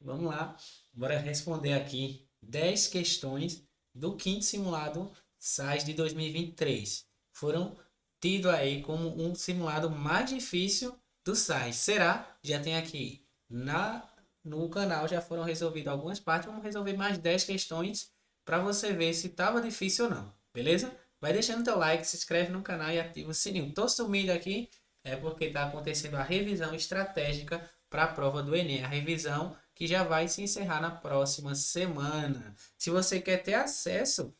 Vamos lá, bora responder aqui 10 questões do quinto simulado SAS de 2023. Foram tido aí como um simulado mais difícil do SAS. Será? Já tem aqui no canal, já foram resolvidas algumas partes. Vamos resolver mais 10 questões para você ver se estava difícil ou não. Beleza? Vai deixando teu like, se inscreve no canal e ativa o sininho. Tô sumindo aqui é porque está acontecendo a revisão estratégica para a prova do Enem. A revisão que já vai se encerrar na próxima semana. Se você quer ter acesso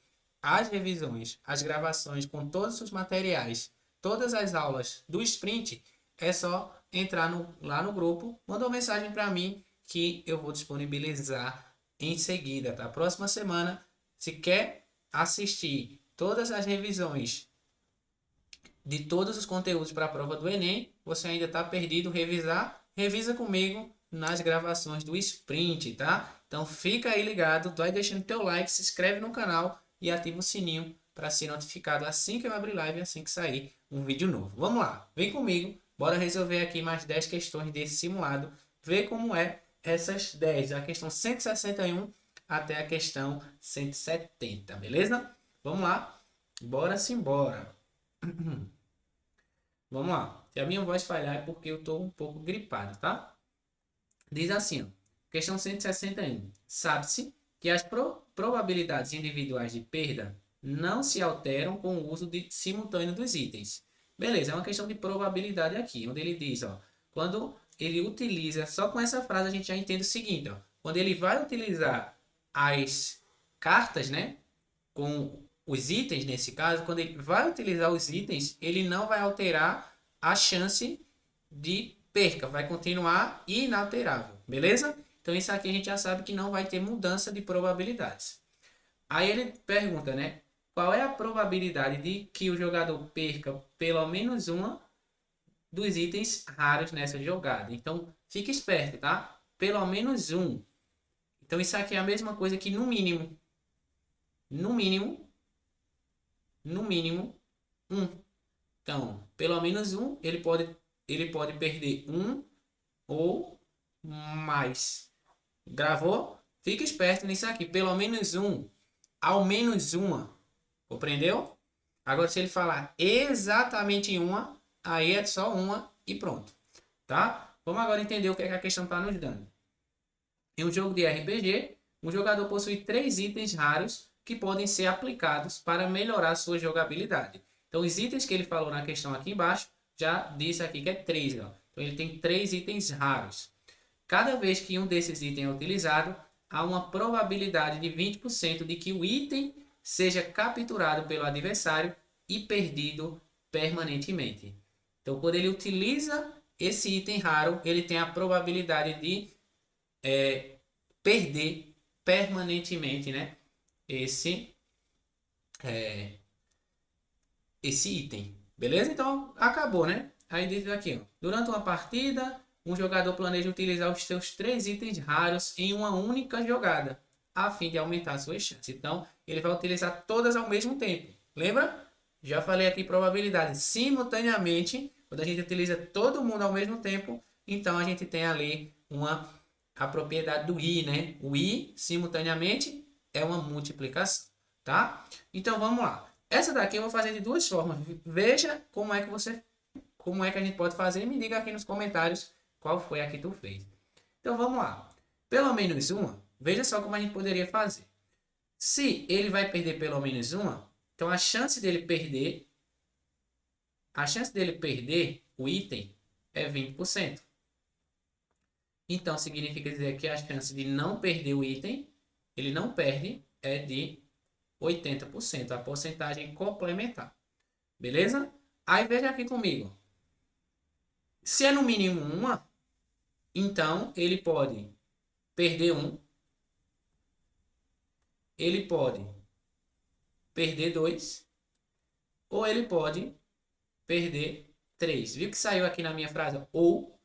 às revisões, às gravações com todos os materiais, todas as aulas do Sprint, é só entrar lá no grupo, manda uma mensagem para mim que eu vou disponibilizar em seguida, tá? Próxima semana, se quer assistir todas as revisões de todos os conteúdos para a prova do Enem, você ainda está perdido, revisa comigo nas gravações do Sprint, tá? Então fica aí ligado, vai deixando teu like, se inscreve no canal e ativa o sininho para ser notificado assim que eu abrir live, assim que sair um vídeo novo. Vamos lá, vem comigo, bora resolver aqui mais 10 questões desse simulado, ver como é essas 10, a questão 161 até a questão 170, beleza? Vamos lá, bora simbora. Vamos lá. Se a minha voz falhar é porque eu estou um pouco gripado, tá? Diz assim, ó, questão 161. Sabe-se que as probabilidades individuais de perda não se alteram com o uso simultâneo dos itens. Beleza, é uma questão de probabilidade aqui, onde ele diz, ó, quando ele utiliza, só com essa frase a gente já entende o seguinte, ó, quando ele vai utilizar as cartas, né, com os itens, nesse caso, quando ele vai utilizar os itens, ele não vai alterar a chance de perca, vai continuar inalterável, beleza? Então isso aqui a gente já sabe que não vai ter mudança de probabilidades. Aí ele pergunta, né? Qual é a probabilidade de que o jogador perca pelo menos uma dos itens raros nessa jogada? Então fique esperto, tá? Pelo menos um. Então isso aqui é a mesma coisa que no mínimo, no mínimo um. Então, pelo menos um, ele pode perder um ou mais. Gravou? Fica esperto nisso aqui. Pelo menos um, ao menos uma. Compreendeu? Agora, se ele falar exatamente uma, aí é só uma e pronto. Tá? Vamos agora entender o que é que a questão está nos dando. Em um jogo de RPG, um jogador possui três itens raros que podem ser aplicados para melhorar sua jogabilidade. Então, os itens que ele falou na questão aqui embaixo, já disse aqui que é três. Ó. Então, ele tem três itens raros. Cada vez que um desses itens é utilizado, há uma probabilidade de 20% de que o item seja capturado pelo adversário e perdido permanentemente. Então, quando ele utiliza esse item raro, ele tem a probabilidade de perder permanentemente, né? Esse, esse item. Beleza? Então, acabou, né? Aí diz aqui, ó. Durante uma partida, um jogador planeja utilizar os seus três itens raros em uma única jogada, a fim de aumentar suas chances. Então, ele vai utilizar todas ao mesmo tempo. Lembra? Já falei aqui probabilidade simultaneamente. Quando a gente utiliza todo mundo ao mesmo tempo, então a gente tem ali a propriedade do i, né? O i simultaneamente é uma multiplicação, tá? Então vamos lá. Essa daqui eu vou fazer de duas formas. Veja como é que a gente pode fazer e me diga aqui nos comentários qual foi a que tu fez. Então vamos lá. Pelo menos uma. Veja só como a gente poderia fazer. Se ele vai perder pelo menos uma, então a chance dele perder o item é 20%. Então significa dizer que a chance de não perder o item, ele não perde, é de 80%, a porcentagem complementar. Beleza? Aí veja aqui comigo. Se é no mínimo uma, então ele pode perder um, ele pode perder dois, ou ele pode perder três. Viu que saiu aqui na minha frase? Ou.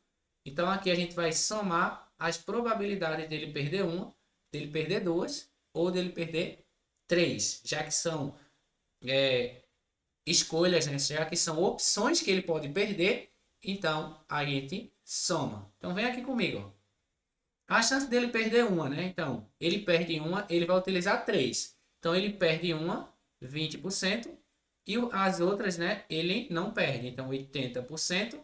Então aqui a gente vai somar as probabilidades dele perder uma, dele perder duas, ou dele perder três, já que são escolhas, né? Já que são opções que ele pode perder, então a gente soma. Então vem aqui comigo. A chance dele perder uma, né? Então, ele perde uma, ele vai utilizar 3. Então, ele perde uma, 20%, e as outras, né, ele não perde. Então, 80%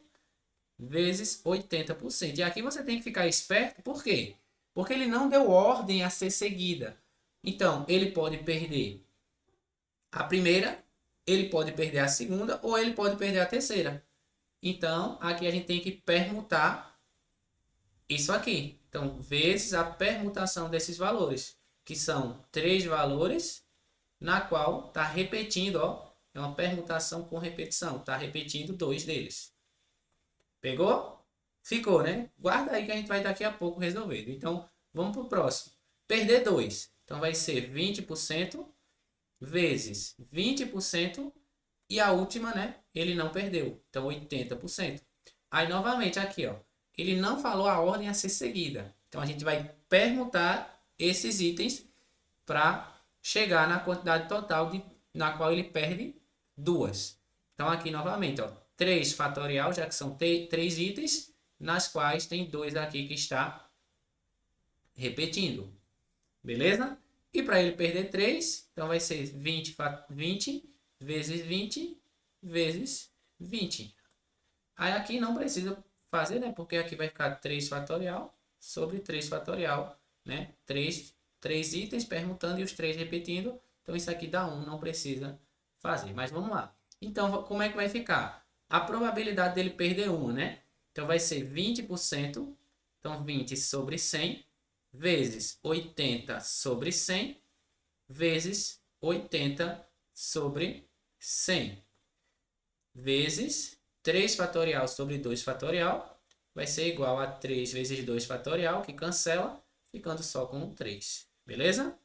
vezes 80%. E aqui você tem que ficar esperto, por quê? Porque ele não deu ordem a ser seguida. Então, ele pode perder a primeira, ele pode perder a segunda, ou ele pode perder a terceira. Então, aqui a gente tem que permutar isso aqui. Então, vezes a permutação desses valores, que são três valores, na qual está repetindo, ó, é uma permutação com repetição, está repetindo dois deles. Pegou? Ficou, né? Guarda aí que a gente vai daqui a pouco resolvendo. Então, vamos para o próximo. Perder 2. Então, vai ser 20% vezes 20%. E a última, né? Ele não perdeu. Então, 80%. Aí, novamente, aqui, ó. Ele não falou a ordem a ser seguida. Então, a gente vai permutar esses itens para chegar na quantidade total na qual ele perde duas. Então, aqui, novamente, ó. 3 fatorial, já que são 3 itens, nas quais tem 2 aqui que está repetindo. Beleza? E para ele perder 3, então vai ser 20 vezes 20 vezes 20. Aí aqui não precisa fazer, né? Porque aqui vai ficar 3 fatorial sobre 3 fatorial, né? 3 itens permutando e os 3 repetindo. Então isso aqui dá 1, não precisa fazer. Mas vamos lá. Então, como é que vai ficar? A probabilidade dele perder 1, né? Então vai ser 20%. Então 20 sobre 100 vezes 80 sobre 100 vezes 80 sobre 100 vezes 3 fatorial sobre 2 fatorial vai ser igual a 3 vezes 2 fatorial, que cancela, ficando só com 3. Beleza?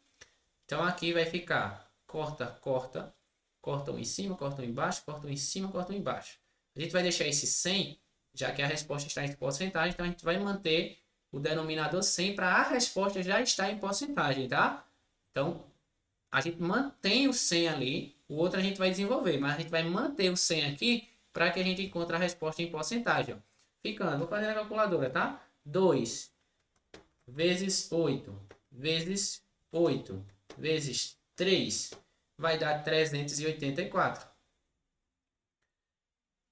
Então aqui vai ficar corta, corta, corta um em cima, corta um embaixo, corta um em cima, corta um embaixo. A gente vai deixar esse 100, já que a resposta está em porcentagem, então a gente vai manter o denominador 100 para a resposta já estar em porcentagem, tá? Então, a gente mantém o 100 ali, o outro a gente vai desenvolver, mas a gente vai manter o 100 aqui para que a gente encontre a resposta em porcentagem. Ó. Ficando, vou fazer na calculadora, tá? 2 vezes 8 vezes 8 vezes 3 vai dar 384.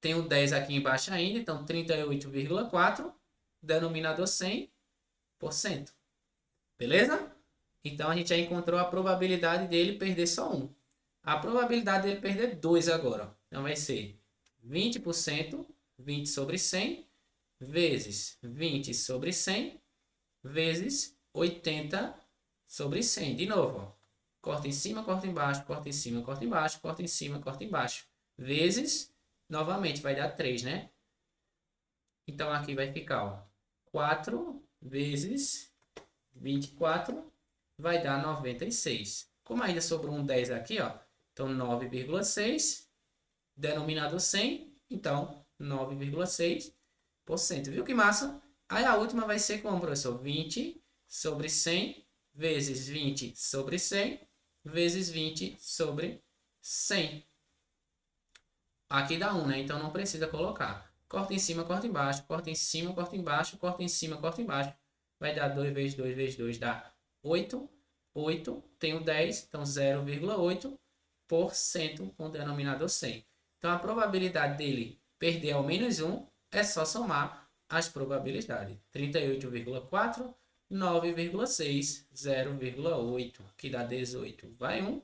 Tem o 10 aqui embaixo ainda, então 38,4, denominador 100%. Beleza? Então a gente já encontrou a probabilidade dele perder só 1. A probabilidade dele perder 2 agora. Então vai ser 20%, 20 sobre 100, vezes 20 sobre 100, vezes 80 sobre 100. De novo, ó. Corta em cima, corta embaixo, corta em cima, corta embaixo, corta em cima, corta embaixo. Vezes, novamente, vai dar 3, né? Então aqui vai ficar, ó, 4 vezes 24 vai dar 96. Como ainda sobrou um 10 aqui, ó, então 9,6, denominador 100, então 9,6%. Viu que massa? Aí a última vai ser como, professor? 20 sobre 100 vezes 20 sobre 100 vezes 20 sobre 100. Aqui dá 1, né? Então não precisa colocar. Corta em cima, corta embaixo, corta em cima, corta embaixo, corta em cima, corta embaixo. Vai dar 2 vezes 2 vezes 2 dá 8. 8, tenho 10, então 0,8% com o denominador 100. Então a probabilidade dele perder ao menos 1 é só somar as probabilidades. 38,4, 9,6, 0,8, que dá 18, vai 1.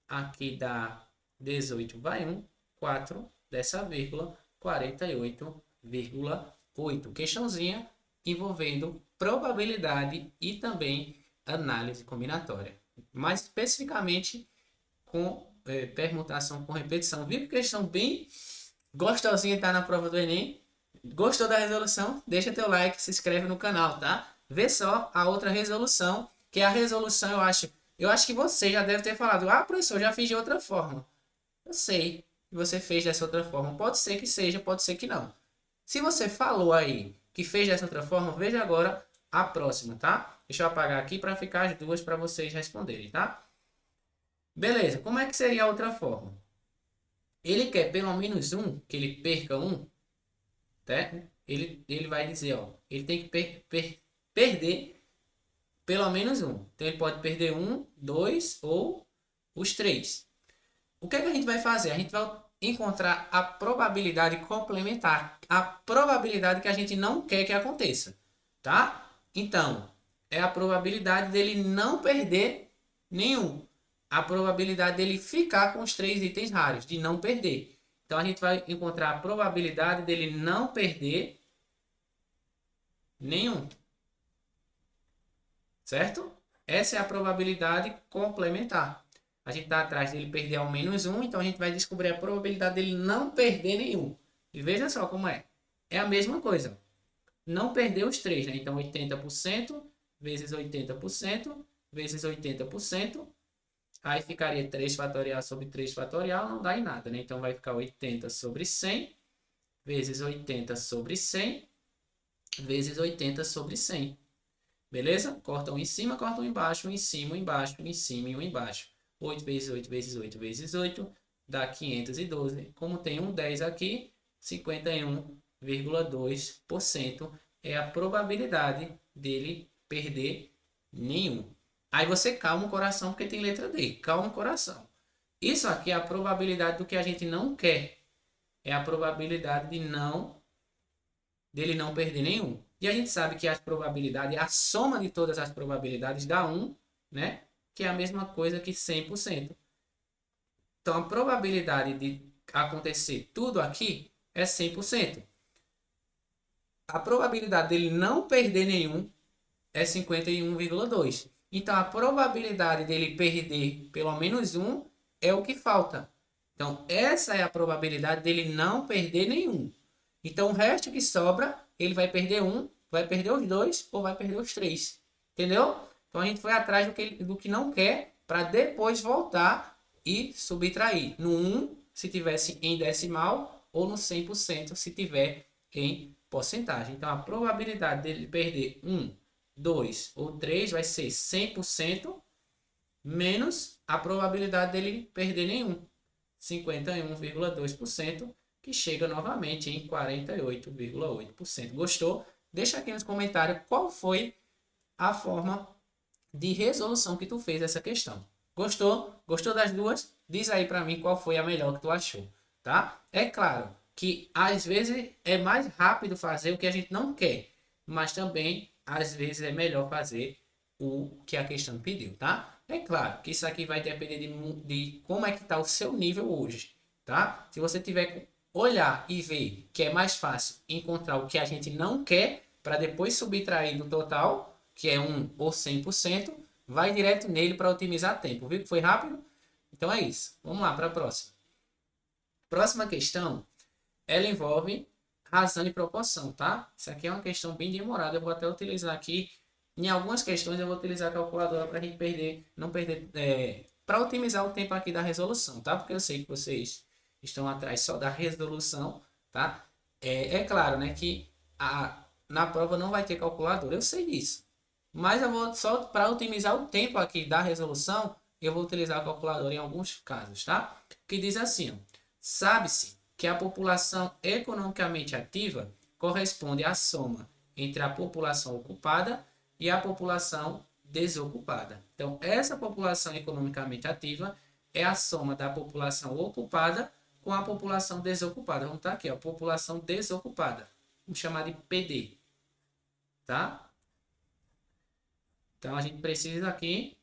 Aqui dá 18, vai 1. 4 dessa vírgula, 48,8. Questãozinha envolvendo probabilidade e também análise combinatória. Mais especificamente com permutação com repetição. Viu que questão bem gostosinha está na prova do Enem? Gostou da resolução? Deixa teu like, se inscreve no canal, tá? Vê só a outra resolução, que é a resolução, eu acho que você já deve ter falado, ah, professor, já fiz de outra forma. Eu sei que você fez dessa outra forma. Pode ser que seja, pode ser que não. Se você falou aí que fez dessa outra forma, veja agora a próxima, tá? Deixa eu apagar aqui para ficar as duas para vocês responderem, tá? Beleza, como é que seria a outra forma? Ele quer pelo menos um, que ele perca um, tá? Ele vai dizer, ó, ele tem que perder pelo menos um. Então, ele pode perder um, dois ou os três. O que é que a gente vai fazer? A gente vai encontrar a probabilidade complementar, a probabilidade que a gente não quer que aconteça, tá? Então, é a probabilidade dele não perder nenhum. A probabilidade dele ficar com os três itens raros, de não perder. Então, a gente vai encontrar a probabilidade dele não perder nenhum, certo? Essa é a probabilidade complementar. A gente está atrás dele perder ao menos um, então a gente vai descobrir a probabilidade dele não perder nenhum. E veja só como é. É a mesma coisa. Não perder os três, né? Então 80% vezes 80% vezes 80%. Aí ficaria 3 fatorial sobre 3 fatorial, não dá em nada, né? Então vai ficar 80 sobre 100 vezes 80 sobre 100 vezes 80 sobre 100. Beleza? Corta um em cima, corta um embaixo, um em cima, um embaixo, um em cima e um embaixo. 8 vezes 8 vezes 8 vezes 8 dá 512. Como tem um 10 aqui, 51,2% é a probabilidade dele perder nenhum. Aí você calma o coração porque tem letra D. Calma o coração. Isso aqui é a probabilidade do que a gente não quer. É a probabilidade dele não perder nenhum. E a gente sabe que as probabilidades, a soma de todas as probabilidades dá 1, né? Que é a mesma coisa que 100%. Então, a probabilidade de acontecer tudo aqui é 100%. A probabilidade dele não perder nenhum é 51,2. Então, a probabilidade dele perder pelo menos um é o que falta. Então, essa é a probabilidade dele não perder nenhum. Então, o resto que sobra, ele vai perder um, vai perder os dois ou vai perder os três. Entendeu? Então, a gente foi atrás do que não quer para depois voltar e subtrair. No 1, se tivesse em decimal, ou no 100% se tiver em porcentagem. Então, a probabilidade dele perder 1, 2 ou 3 vai ser 100% menos a probabilidade dele perder nenhum, 51,2%, que chega novamente em 48,8%. Gostou? Deixa aqui nos comentários qual foi a forma de resolução que tu fez essa questão. Gostou? Gostou das duas? Diz aí para mim qual foi a melhor que tu achou, tá? É claro que às vezes é mais rápido fazer o que a gente não quer, mas também às vezes é melhor fazer o que a questão pediu, tá? É claro que isso aqui vai depender de como é que está o seu nível hoje, tá? Se você tiver olhar e ver que é mais fácil encontrar o que a gente não quer para depois subtrair do total, que é 1 ou 100%, vai direto nele para otimizar tempo. Viu que foi rápido? Então é isso. Vamos lá para a próxima. Próxima questão, ela envolve razão e proporção, tá? Isso aqui é uma questão bem demorada. Eu vou até utilizar aqui. Em algumas questões eu vou utilizar a calculadora para a gente não perder, para otimizar o tempo aqui da resolução, tá? Porque eu sei que vocês estão atrás só da resolução, tá? É claro, né, que na prova não vai ter calculadora, eu sei disso. Mas eu vou só para otimizar o tempo aqui da resolução, eu vou utilizar a calculadora em alguns casos, tá? Que diz assim, ó, sabe-se que a população economicamente ativa corresponde à soma entre a população ocupada e a população desocupada. Então, essa população economicamente ativa é a soma da população ocupada com a população desocupada. Vamos estar aqui, ó, população desocupada. Vamos chamar de PD, tá? Então, a gente precisa aqui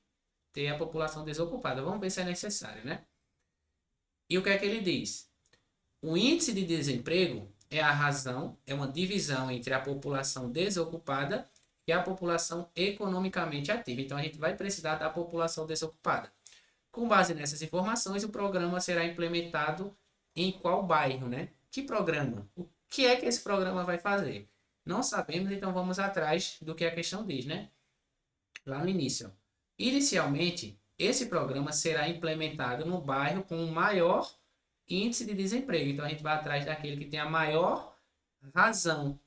ter a população desocupada. Vamos ver se é necessário, né? E o que é que ele diz? O índice de desemprego é a razão, é uma divisão entre a população desocupada e a população economicamente ativa. Então, a gente vai precisar da população desocupada. Com base nessas informações, o programa será implementado em qual bairro, né? Que programa? O que é que esse programa vai fazer? Não sabemos, então vamos atrás do que a questão diz, né? Lá no início. Inicialmente, esse programa será implementado no bairro com o maior índice de desemprego. Então, a gente vai atrás daquele que tem a maior razão.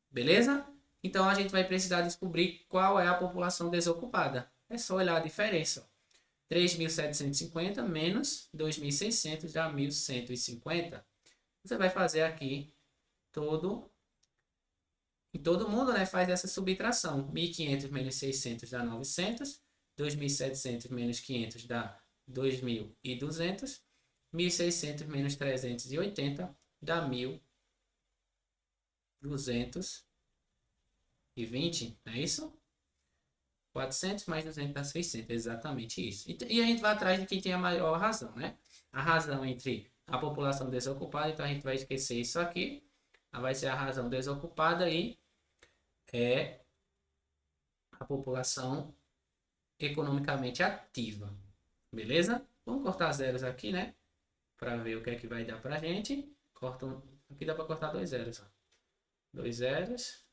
Beleza? Então, a gente vai precisar descobrir qual é a população desocupada. É só olhar a diferença. 3.750 menos 2.600 dá 1.150. Você vai fazer aqui todo E todo mundo, né, faz essa subtração. 1.500 menos 600 dá 900. 2.700 menos 500 dá 2.200. 1.600 menos 380 dá 1.220, não é isso? 400 mais 200 dá 600, exatamente isso. E a gente vai atrás de quem tem a maior razão, né? A razão entre a população desocupada, então a gente vai esquecer isso aqui. Vai ser a razão desocupada e é a população economicamente ativa. Beleza? Vamos cortar zeros aqui, né? Para ver o que é que vai dar pra gente. Aqui dá para cortar dois zeros. Ó. Dois zeros,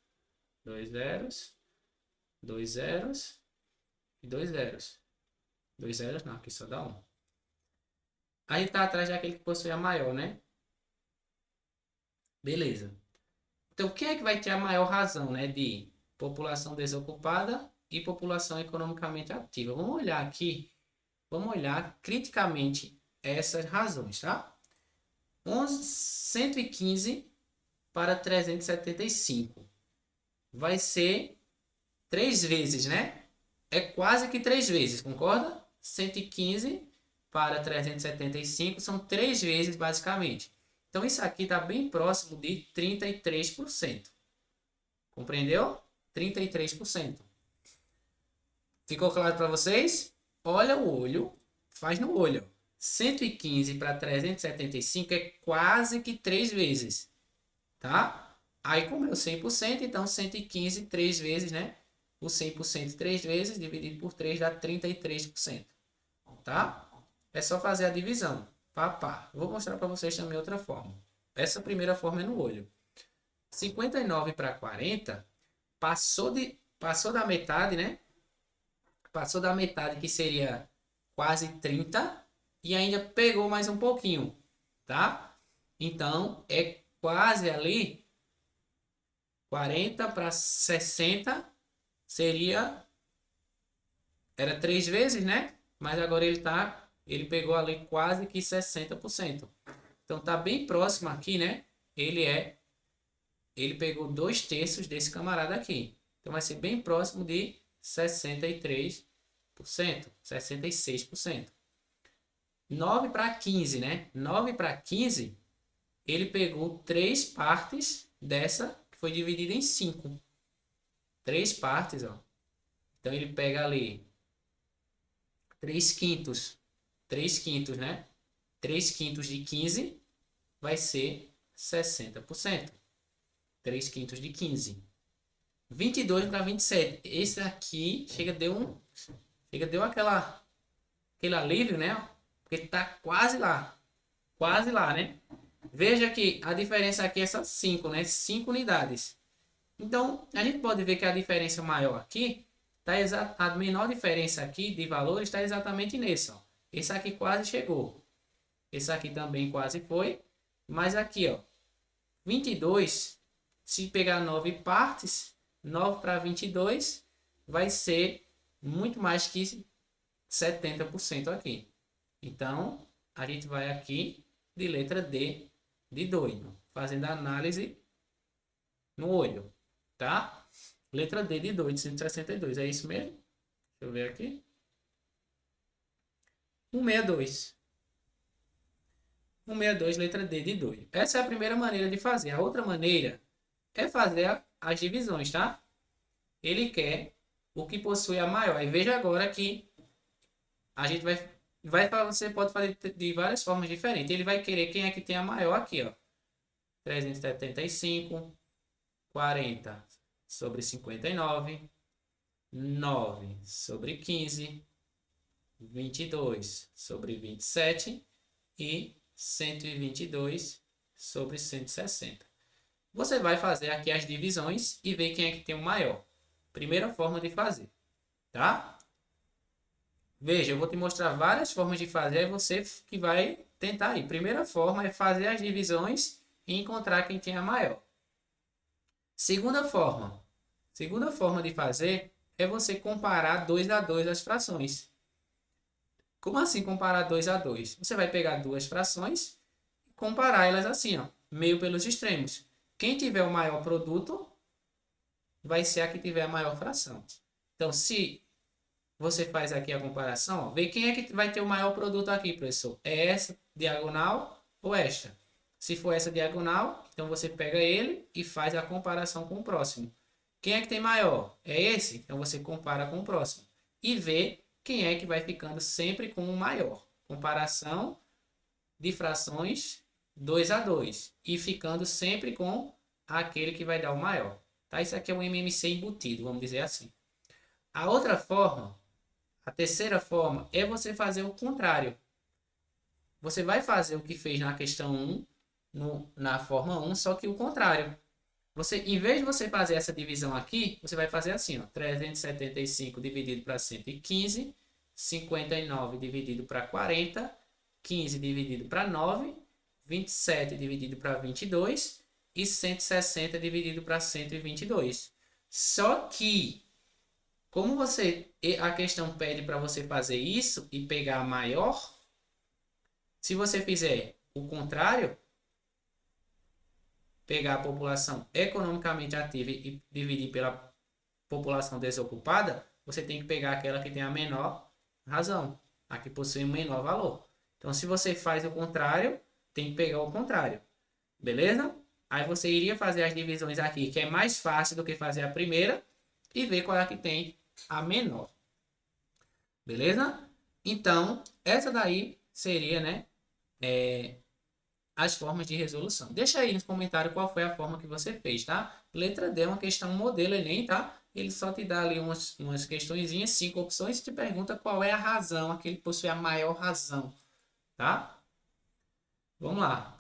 dois zeros, dois zeros e dois zeros. Dois zeros não, aqui só dá um. Aí tá atrás daquele que possui a maior, né? Beleza. Então, quem é que vai ter a maior razão, né? De população desocupada e população economicamente ativa. Vamos olhar aqui. Vamos olhar criticamente essas razões, tá? 115 para 375. Vai ser 3 vezes, né? É quase que 3 vezes, concorda? 115 para 375 são 3 vezes, basicamente. Então, isso aqui está bem próximo de 33%. Compreendeu? 33%. Ficou claro para vocês? Olha o olho, faz no olho. 115 para 375 é quase que 3 vezes, tá? Aí como é o 100%, então 115 3 vezes, né? O 100% 3 vezes, dividido por 3 dá 33%, tá? É só fazer a divisão, pá. Vou mostrar para vocês também outra forma. Essa primeira forma é no olho. 59 para 40, passou da metade, né? Passou da metade, que seria quase 30, e ainda pegou mais um pouquinho, tá? Então, é quase ali 40 para 60 seria, era 3 vezes, né? Mas agora ele pegou ali quase que 60%. Então tá bem próximo aqui, né? Ele pegou 2/3 desse camarada aqui. Então vai ser bem próximo de 63%, 66%. 9 para 15, né? 9 para 15, ele pegou 3 partes dessa que foi dividida em 5. 3 partes, ó. Então ele pega ali 3 quintos. 3 quintos, né? 3 quintos de 15 vai ser 60%. 3 quintos de 15. 22 para 27. Esse aqui deu aquele alívio, né? Porque tá quase lá. Quase lá, né? Veja que a diferença aqui é só 5, né? 5 unidades. Então, a gente pode ver que a diferença maior aqui, a menor diferença aqui de valores está exatamente nesse. Ó. Esse aqui quase chegou. Esse aqui também quase foi. Mas aqui, ó, 22, se pegar 9 partes, 9 para 22, vai ser muito mais que 70% aqui. Então, a gente vai aqui de letra D de doido, fazendo a análise no olho, tá? Letra D de doido, 162, é isso mesmo? Deixa eu ver aqui. 162. 162, letra D de doido. Essa é a primeira maneira de fazer. A outra maneira é fazer as divisões, tá? Ele quer o que possui a maior. E veja agora que a gente você pode fazer de várias formas diferentes. Ele vai querer quem é que tem a maior aqui, ó. 375, 40 sobre 59, 9 sobre 15, 22 sobre 27 e 122 sobre 160. Você vai fazer aqui as divisões e ver quem é que tem o maior. Primeira forma de fazer, tá? Veja, eu vou te mostrar várias formas de fazer, é você que vai tentar aí. Primeira forma é fazer as divisões e encontrar quem tem a maior. Segunda forma de fazer é você comparar 2 a 2 as frações. Como assim comparar 2 a 2? Você vai pegar duas frações e comparar elas assim, ó, meio pelos extremos. Quem tiver o maior produto vai ser a que tiver a maior fração. Então, se você faz aqui a comparação, ó, vê quem é que vai ter o maior produto aqui, professor. É essa diagonal ou esta? Se for essa diagonal, então você pega ele e faz a comparação com o próximo. Quem é que tem maior? É esse? Então você compara com o próximo. E vê quem é que vai ficando sempre com o maior. Comparação de frações 2 a 2. E ficando sempre com aquele que vai dar o maior. Tá? Isso aqui é um MMC embutido, vamos dizer assim. A outra forma, a terceira forma, é você fazer o contrário. Você vai fazer o que fez na questão 1, na forma 1, só que o contrário. Você, em vez de você fazer essa divisão aqui, você vai fazer assim, ó, 375 dividido para 115, 59 dividido para 40, 15 dividido para 9, 27 dividido para 22 e 160 dividido para 122. Só que, como a questão pede para você fazer isso e pegar a maior, se você fizer o contrário, pegar a população economicamente ativa e dividir pela população desocupada, você tem que pegar aquela que tem a menor razão, a que possui o menor valor. Então, se você faz o contrário, tem que pegar o contrário. Beleza? Aí você iria fazer as divisões aqui, que é mais fácil do que fazer a primeira, e ver qual é a que tem a menor. Beleza? Então, essa daí seria, né, as formas de resolução. Deixa aí nos comentários qual foi a forma que você fez, tá? Letra D é uma questão modelo Enem, tá? Ele só te dá ali umas questõezinhas, 5 opções, e te pergunta qual é a razão, aquele que possui a maior razão, tá? Vamos lá.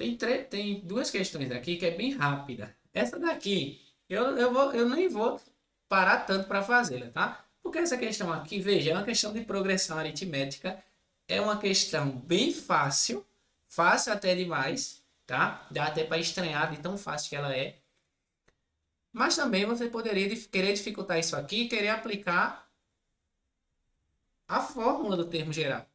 Tem duas questões aqui que é bem rápida. Essa daqui, eu nem vou parar tanto para fazê-la, tá? Porque essa questão aqui, veja, é uma questão de progressão aritmética, é uma questão bem fácil, fácil até demais, tá? Dá até para estranhar de tão fácil que ela é. Mas também você poderia querer dificultar isso aqui e querer aplicar a fórmula do termo geral.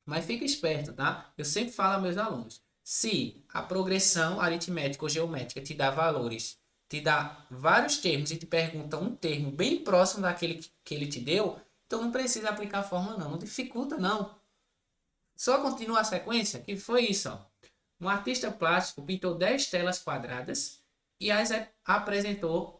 Mas fica esperto, tá? Eu sempre falo aos meus alunos, se a progressão aritmética ou geométrica te dá valores, te dá vários termos e te pergunta um termo bem próximo daquele que ele te deu, então não precisa aplicar a fórmula não, não dificulta não. Só continua a sequência, que foi isso, ó. Um artista plástico pintou 10 telas quadradas e as apresentou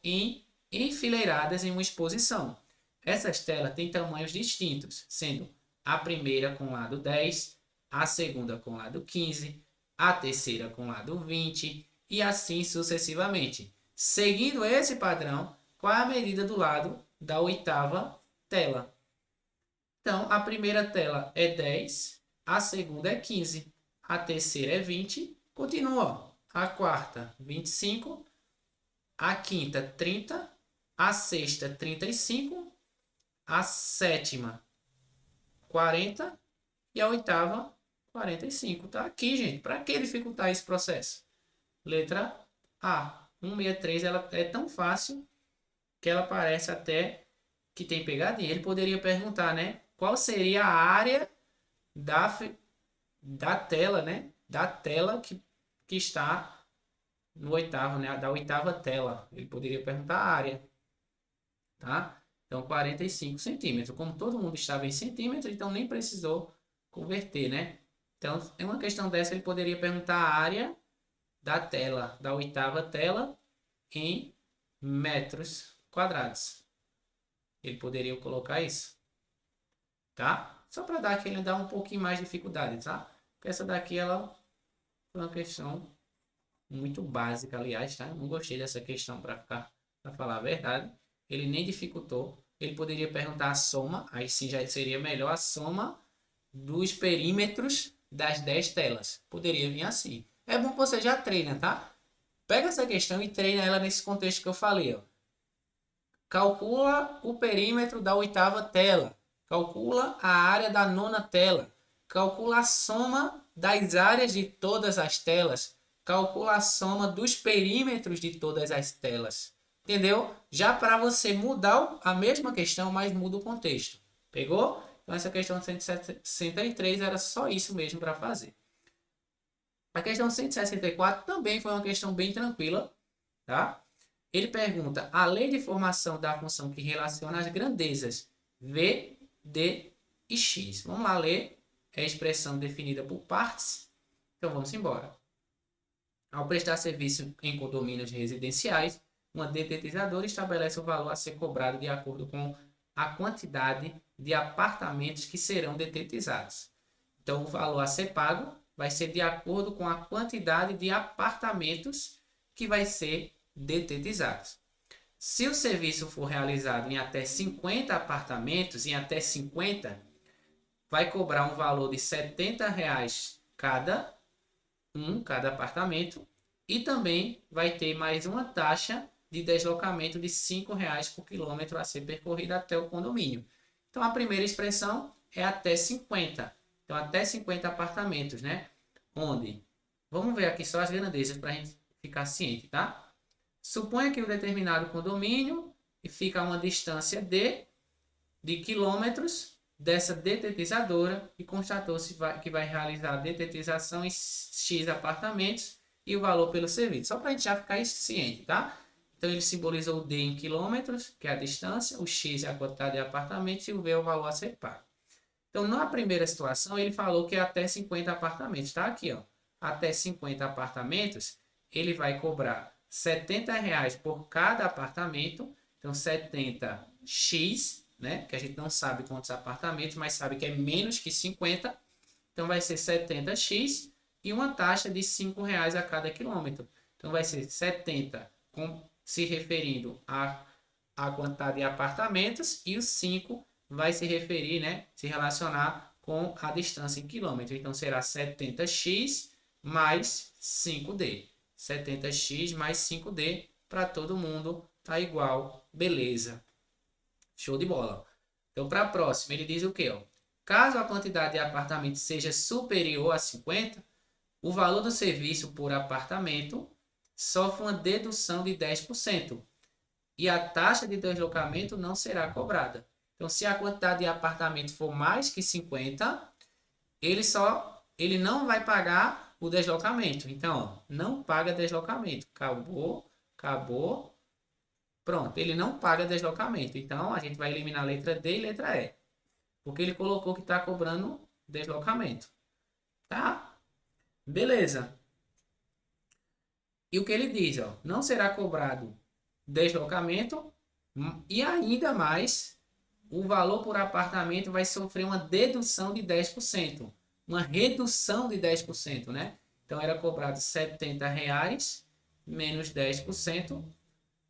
enfileiradas em uma exposição. Essas telas têm tamanhos distintos, sendo a primeira com lado 10, a segunda com lado 15, a terceira com lado 20 e assim sucessivamente. Seguindo esse padrão, qual é a medida do lado da oitava tela? Então, a primeira tela é 10, a segunda é 15, a terceira é 20, continua. A quarta, 25, a quinta, 30, a sexta, 35, a sétima, 40 e a oitava, 45. Tá aqui, gente. Para que dificultar esse processo? Letra A. 163 ela é tão fácil que ela parece até que tem pegadinha. Ele poderia perguntar, né? Qual seria a área da tela, né? Da tela que está no oitavo, né? Da oitava tela. Ele poderia perguntar a área, tá? Então, 45 centímetros. Como todo mundo estava em centímetros, então nem precisou converter, né? Então, em uma questão dessa, ele poderia perguntar a área da tela, da oitava tela, em metros quadrados. Ele poderia colocar isso, tá? Só para dar aquele dar um pouquinho mais de dificuldade, tá? Porque essa daqui, ela foi uma questão muito básica, aliás, tá? Eu não gostei dessa questão para falar a verdade. Ele nem dificultou. Ele poderia perguntar a soma, aí sim já seria melhor a soma dos perímetros das 10 telas. Poderia vir assim. É bom que você já treina, tá? Pega essa questão e treina ela nesse contexto que eu falei, ó. Calcula o perímetro da oitava tela. Calcula a área da nona tela. Calcula a soma das áreas de todas as telas. Calcula a soma dos perímetros de todas as telas. Entendeu? Já para você mudar a mesma questão, mas muda o contexto. Pegou? Então essa questão 163 era só isso mesmo para fazer. A questão 164 também foi uma questão bem tranquila, tá? Ele pergunta a lei de formação da função que relaciona as grandezas V, D e X. Vamos lá ler. É a expressão definida por partes. Então vamos embora. Ao prestar serviço em condomínios residenciais, uma detetizadora estabelece o valor a ser cobrado de acordo com a quantidade de apartamentos que serão detetizados. Então, o valor a ser pago vai ser de acordo com a quantidade de apartamentos que vai ser detetizados. Se o serviço for realizado em até 50 apartamentos, vai cobrar um valor de R$ 70 cada apartamento, e também vai ter mais uma taxa de deslocamento de R$ 5,00 por quilômetro a ser percorrido até o condomínio. Então, a primeira expressão é até 50. Então, até 50 apartamentos, né? Onde? Vamos ver aqui só as grandezas para a gente ficar ciente, tá? Suponha que o determinado condomínio fica a uma distância de quilômetros dessa detetizadora e constatou-se que vai realizar a detetização em X apartamentos e o valor pelo serviço. Só para a gente já ficar ciente, tá? Então, ele simbolizou o D em quilômetros, que é a distância, o X é a quantidade de apartamentos e o V é o valor a ser pago. Então, na primeira situação, ele falou que é até 50 apartamentos. Tá aqui, ó. Até 50 apartamentos, ele vai cobrar R$ 70,00 por cada apartamento. Então, 70x, né? Que a gente não sabe quantos apartamentos, mas sabe que é menos que 50. Então, vai ser 70x e uma taxa de R$ 5,00 a cada quilômetro. Então, vai ser 70 se referindo à quantidade de apartamentos e os 5 vai se referir, né, se relacionar com a distância em quilômetro. Então, será 70x mais 5D. 70x mais 5D para todo mundo tá igual. Beleza. Show de bola. Então, para a próxima, ele diz o quê? Ó? Caso a quantidade de apartamentos seja superior a 50, o valor do serviço por apartamento sofre uma dedução de 10% e a taxa de deslocamento não será cobrada. Então, se a quantidade de apartamento for mais que 50, ele não vai pagar o deslocamento. Então, ó, não paga deslocamento. Acabou. Pronto, ele não paga deslocamento. Então, a gente vai eliminar a letra D e letra E. Porque ele colocou que está cobrando deslocamento. Tá? Beleza. E o que ele diz? Ó, não será cobrado deslocamento e ainda mais o valor por apartamento vai sofrer uma dedução de 10%. Uma redução de 10%, né? Então, era cobrado R$ 70,00 menos 10%.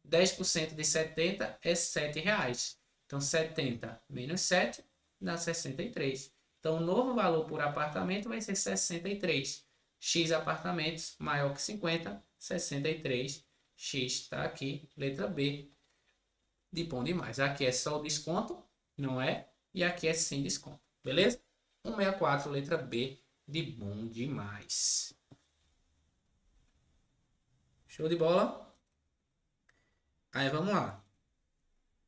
10% de 70 é R$ 7,00. Então, 70 menos 7 dá 63. Então, o novo valor por apartamento vai ser 63. X apartamentos maior que 50, 63. X está aqui, letra B, de bom demais. Aqui é só o desconto, não é? E aqui é sem desconto, beleza? 164, letra B, de bom demais. Show de bola? Aí vamos lá.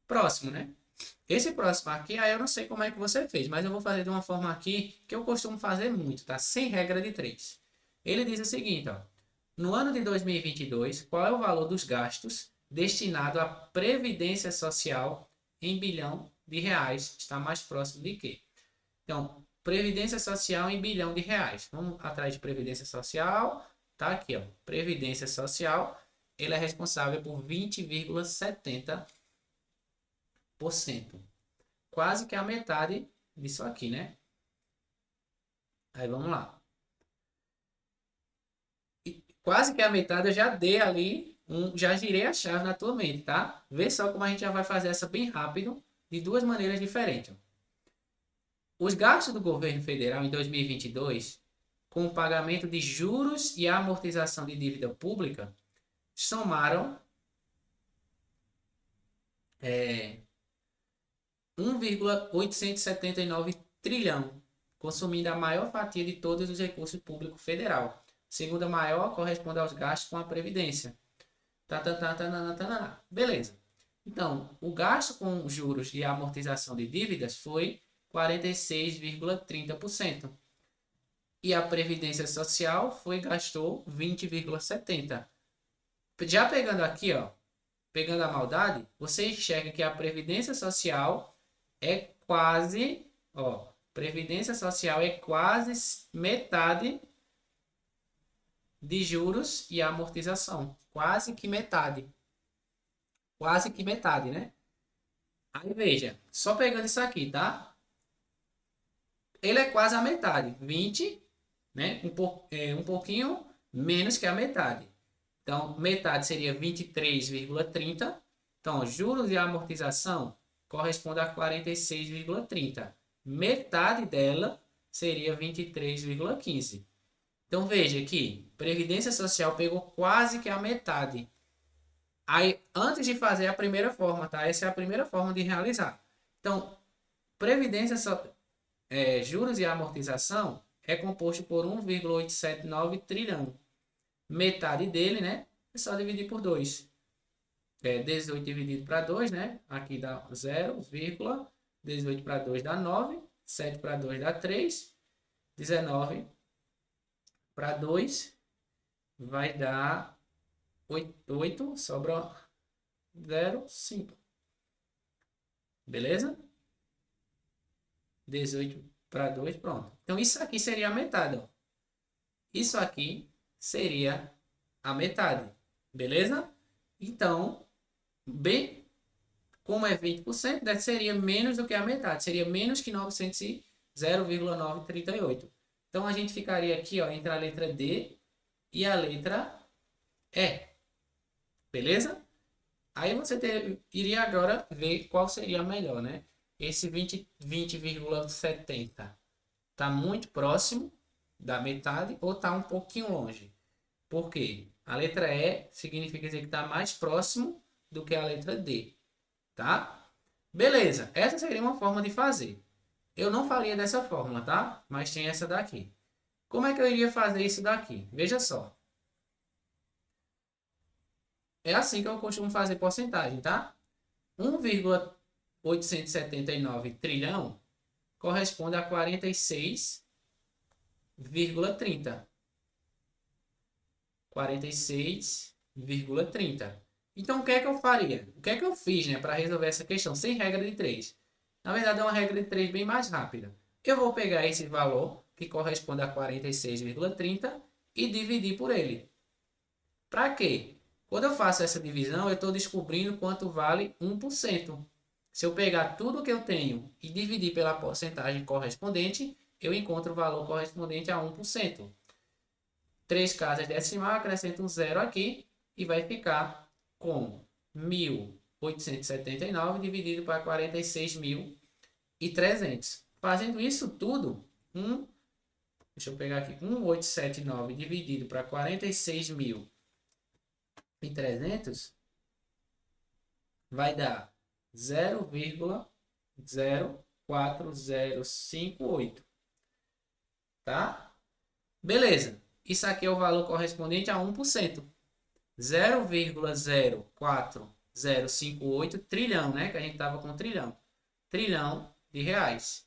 Próximo, né? Esse próximo aqui, aí eu não sei como é que você fez, mas eu vou fazer de uma forma aqui que eu costumo fazer muito, tá? Sem regra de 3. Ele diz o seguinte, ó. No ano de 2022, qual é o valor dos gastos destinado à Previdência Social em bilhão de reais? Está mais próximo de quê? Então, Previdência Social em bilhão de reais. Vamos atrás de Previdência Social. Tá aqui, ó. Previdência Social, ele é responsável por 20,70%. Quase que a metade disso aqui, né? Aí vamos lá. E quase que a metade eu já dei ali, já girei a chave na tua mente, tá? Vê só como a gente já vai fazer essa bem rápido, de duas maneiras diferentes. Os gastos do governo federal em 2022, com o pagamento de juros e a amortização de dívida pública, somaram 1,879 trilhão, consumindo a maior fatia de todos os recursos públicos federal. Segunda maior corresponde aos gastos com a Previdência. Beleza. Então, o gasto com juros e amortização de dívidas foi 46,30%. E a Previdência Social gastou 20,70%. Já pegando aqui, ó, pegando a maldade, você enxerga que a Previdência Social é quase, ó, Previdência Social é quase metade de juros e amortização. Quase que metade. Quase que metade, né? Aí veja, só pegando isso aqui, tá? Ele é quase a metade, 20, né? Um pouquinho menos que a metade. Então, metade seria 23,30. Então, juros e amortização corresponde a 46,30. Metade dela seria 23,15. Então, veja aqui, Previdência Social pegou quase que a metade. Aí, antes de fazer a primeira forma, tá? Essa é a primeira forma de realizar. Então, juros e amortização é composto por 1,879 trilhão. Metade dele, né? É só dividir por 2. 18 dividido para 2, né? Aqui dá 0, 18 para 2 dá 9, 7 para 2 dá 3, 19 para 2 vai dar 8, sobra 0, 5. Beleza? 18 para 2, pronto. Então, isso aqui seria a metade, ó. Isso aqui seria a metade. Beleza? Então, B, como é 20%, né, seria menos do que a metade. Seria menos que 0,938. Então, a gente ficaria aqui, ó, entre a letra D e a letra E. Beleza? Aí você iria agora ver qual seria a melhor, né? Esse 20,70 está muito próximo da metade ou está um pouquinho longe? Por quê? A letra E significa dizer que está mais próximo do que a letra D, tá? Beleza, essa seria uma forma de fazer. Eu não faria dessa fórmula, tá? Mas tem essa daqui. Como é que eu iria fazer isso daqui? Veja só. É assim que eu costumo fazer porcentagem, tá? 1,879 trilhão corresponde a 46,30. 46,30. Então, o que é que eu faria? O que é que eu fiz, né, para resolver essa questão sem regra de 3? Na verdade, é uma regra de 3 bem mais rápida. Eu vou pegar esse valor, que corresponde a 46,30, e dividir por ele. Para quê? Quando eu faço essa divisão, eu estou descobrindo quanto vale 1%. Se eu pegar tudo que eu tenho e dividir pela porcentagem correspondente, eu encontro o valor correspondente a 1%. 3 casas decimal, acrescento um zero aqui e vai ficar com 1.879 dividido para 46.300. Fazendo isso tudo, deixa eu pegar aqui, 1.879 dividido para 46.300 vai dar 0,04058. Tá? Beleza. Isso aqui é o valor correspondente a 1%. 0,04058 trilhão, né? Que a gente estava com trilhão. Trilhão de reais.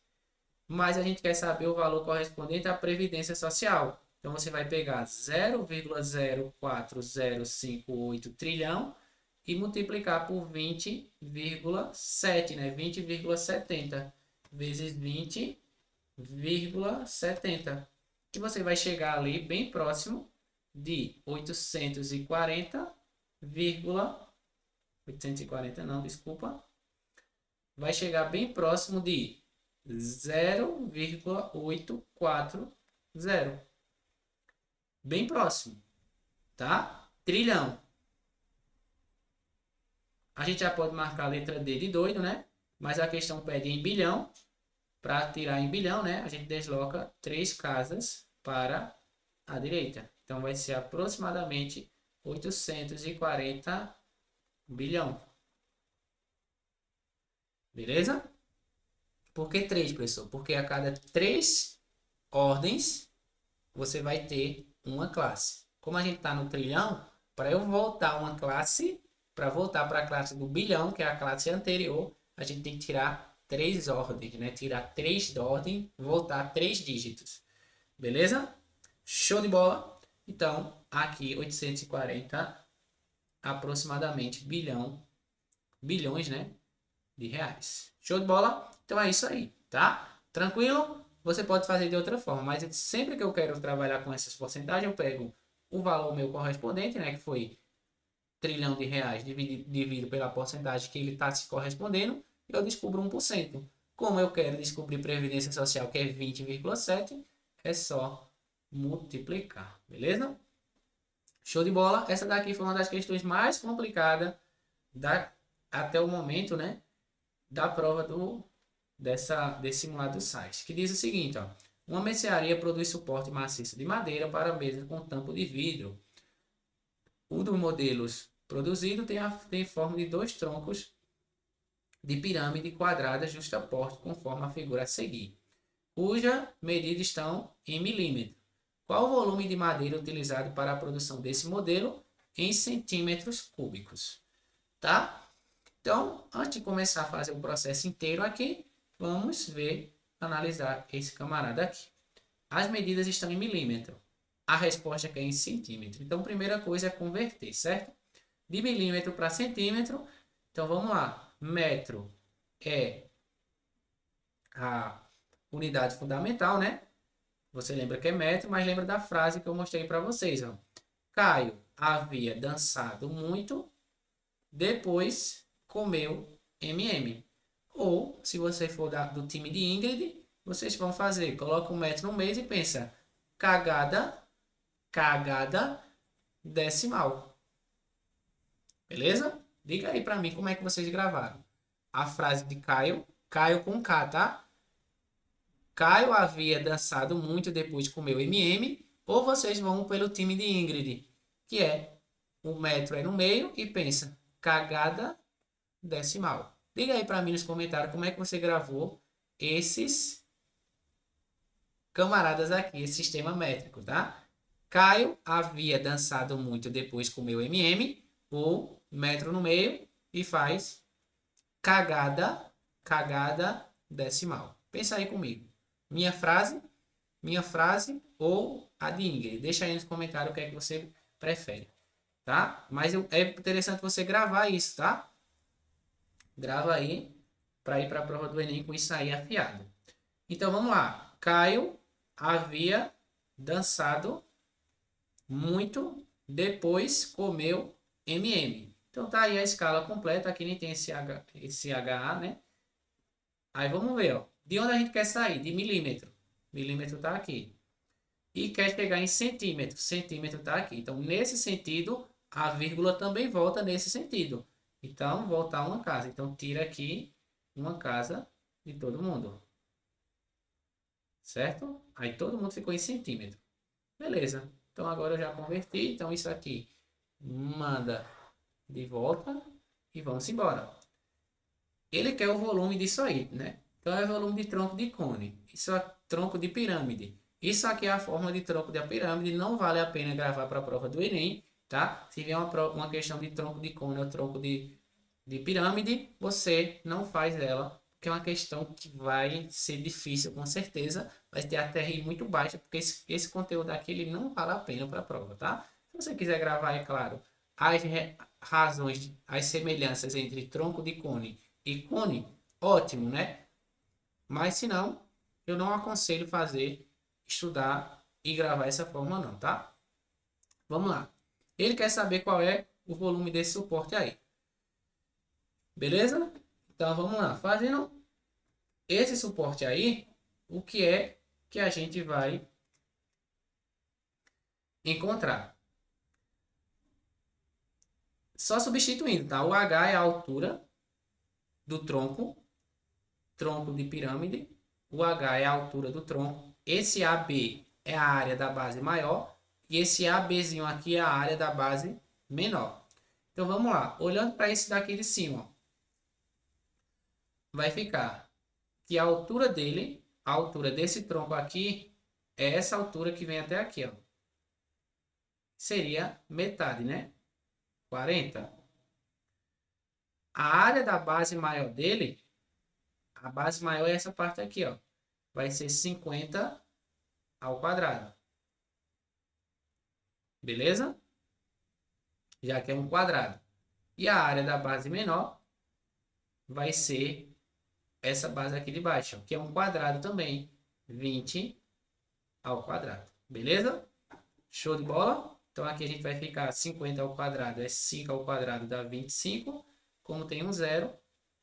Mas a gente quer saber o valor correspondente à Previdência Social. Então, você vai pegar 0,04058 trilhão e multiplicar por 20,7, né? 20,70 vezes 20,70. Que você vai chegar ali bem próximo de 840, 840 não, desculpa. Vai chegar bem próximo de 0,840. Bem próximo, tá? Trilhão. A gente já pode marcar a letra D de doido, né? Mas a questão pede em bilhão. Para tirar em bilhão, né? A gente desloca 3 casas para a direita. Então, vai ser aproximadamente 840 bilhão. Beleza? Por que 3, professor? Porque a cada 3 ordens, você vai ter uma classe. Como a gente está no trilhão, para eu voltar uma classe, para voltar para a classe do bilhão, que é a classe anterior, a gente tem que tirar 3 ordens, né? Tirar 3 da ordem, voltar 3 dígitos. Beleza? Show de bola? Então, aqui 840 aproximadamente bilhão bilhões, né, de reais. Show de bola? Então é isso aí, tá? Tranquilo? Você pode fazer de outra forma, mas sempre que eu quero trabalhar com essas porcentagens, eu pego o valor meu correspondente, né, que foi trilhão de reais, dividido pela porcentagem que ele está se correspondendo, e eu descubro 1%. Como eu quero descobrir Previdência Social, que é 20,7, é só multiplicar, beleza? Show de bola. Essa daqui foi uma das questões mais complicadas até o momento, né, da prova desse simulado do site, que diz o seguinte, ó: uma mercearia produz suporte maciço de madeira para mesas com tampo de vidro. Um dos modelos produzido tem forma de dois troncos de pirâmide quadrada justaposta conforme a figura a seguir, cuja medida estão em milímetros. Qual o volume de madeira utilizado para a produção desse modelo em centímetros cúbicos? Tá? Então, antes de começar a fazer o processo inteiro aqui, vamos ver, analisar esse camarada aqui. As medidas estão em milímetro. A resposta aqui é em centímetro. Então, a primeira coisa é converter, certo? De milímetro para centímetro. Então, vamos lá. Metro é a unidade fundamental, né? Você lembra que é metro, mas lembra da frase que eu mostrei para vocês, ó. Caio havia dançado muito, depois comeu MM. Ou, se você for do time de Ingrid, vocês vão fazer, coloca um metro no mês e pensa, cagada decimal. Beleza? Diga aí para mim como é que vocês gravaram a frase de Caio, Caio com K, tá? Caio havia dançado muito depois de comer o MM, ou vocês vão pelo time de Ingrid, que é o metro é no meio e pensa, cagada decimal. Diga aí para mim nos comentários como é que você gravou esses camaradas aqui, esse sistema métrico, tá? Caio havia dançado muito depois de comer o MM, ou metro no meio e faz cagada decimal. Pensa aí comigo. Minha frase ou a de Ingrid. Deixa aí nos comentários o que é que você prefere, tá? Mas é interessante você gravar isso, tá? Grava aí para ir para a prova do Enem com isso aí afiado. Então vamos lá. Caio havia dançado muito, depois comeu MM. Então tá aí a escala completa. Aqui nem tem esse HA, né? Aí vamos ver, ó. De onde a gente quer sair? De milímetro. Milímetro tá aqui. E quer chegar em centímetro. Centímetro tá aqui. Então, nesse sentido, a vírgula também volta nesse sentido. Então, voltar uma casa. Então, tira aqui uma casa de todo mundo. Certo? Aí todo mundo ficou em centímetro. Beleza. Então, agora eu já converti. Então, isso aqui manda de volta e vamos embora. Ele quer o volume disso aí, né? Então é volume de tronco de cone. Isso é tronco de pirâmide. Isso aqui é a forma de tronco da pirâmide. Não vale a pena gravar para a prova do Enem, tá? Se vier uma questão de tronco de cone ou tronco de pirâmide, você não faz ela, porque é uma questão que vai ser difícil com certeza. Vai ter a TRI muito baixa, porque esse conteúdo aqui ele não vale a pena para a prova, tá? Se você quiser gravar, é claro, as razões, as semelhanças entre tronco de cone e cone, ótimo, né? Mas se não, eu não aconselho fazer, estudar e gravar essa forma não, tá? Vamos lá. Ele quer saber qual é o volume desse suporte aí. Beleza? Então vamos lá. Fazendo esse suporte aí, o que é que a gente vai encontrar? Só substituindo, tá? O H é a altura do tronco de pirâmide. O H é a altura do tronco. Esse AB é a área da base maior. E esse ABzinho aqui é a área da base menor. Então vamos lá. Olhando para esse daqui de cima, ó, vai ficar que a altura dele, a altura desse tronco aqui, é essa altura que vem até aqui, ó. Seria metade, né? 40. A área da base maior dele, a base maior é essa parte aqui, ó. Vai ser 50 ao quadrado. Beleza? Já que é um quadrado. E a área da base menor vai ser essa base aqui de baixo, ó, que é um quadrado também. 20 ao quadrado. Beleza? Show de bola? Então aqui a gente vai ficar 50 ao quadrado é 5 ao quadrado dá 25. Como tem um zero,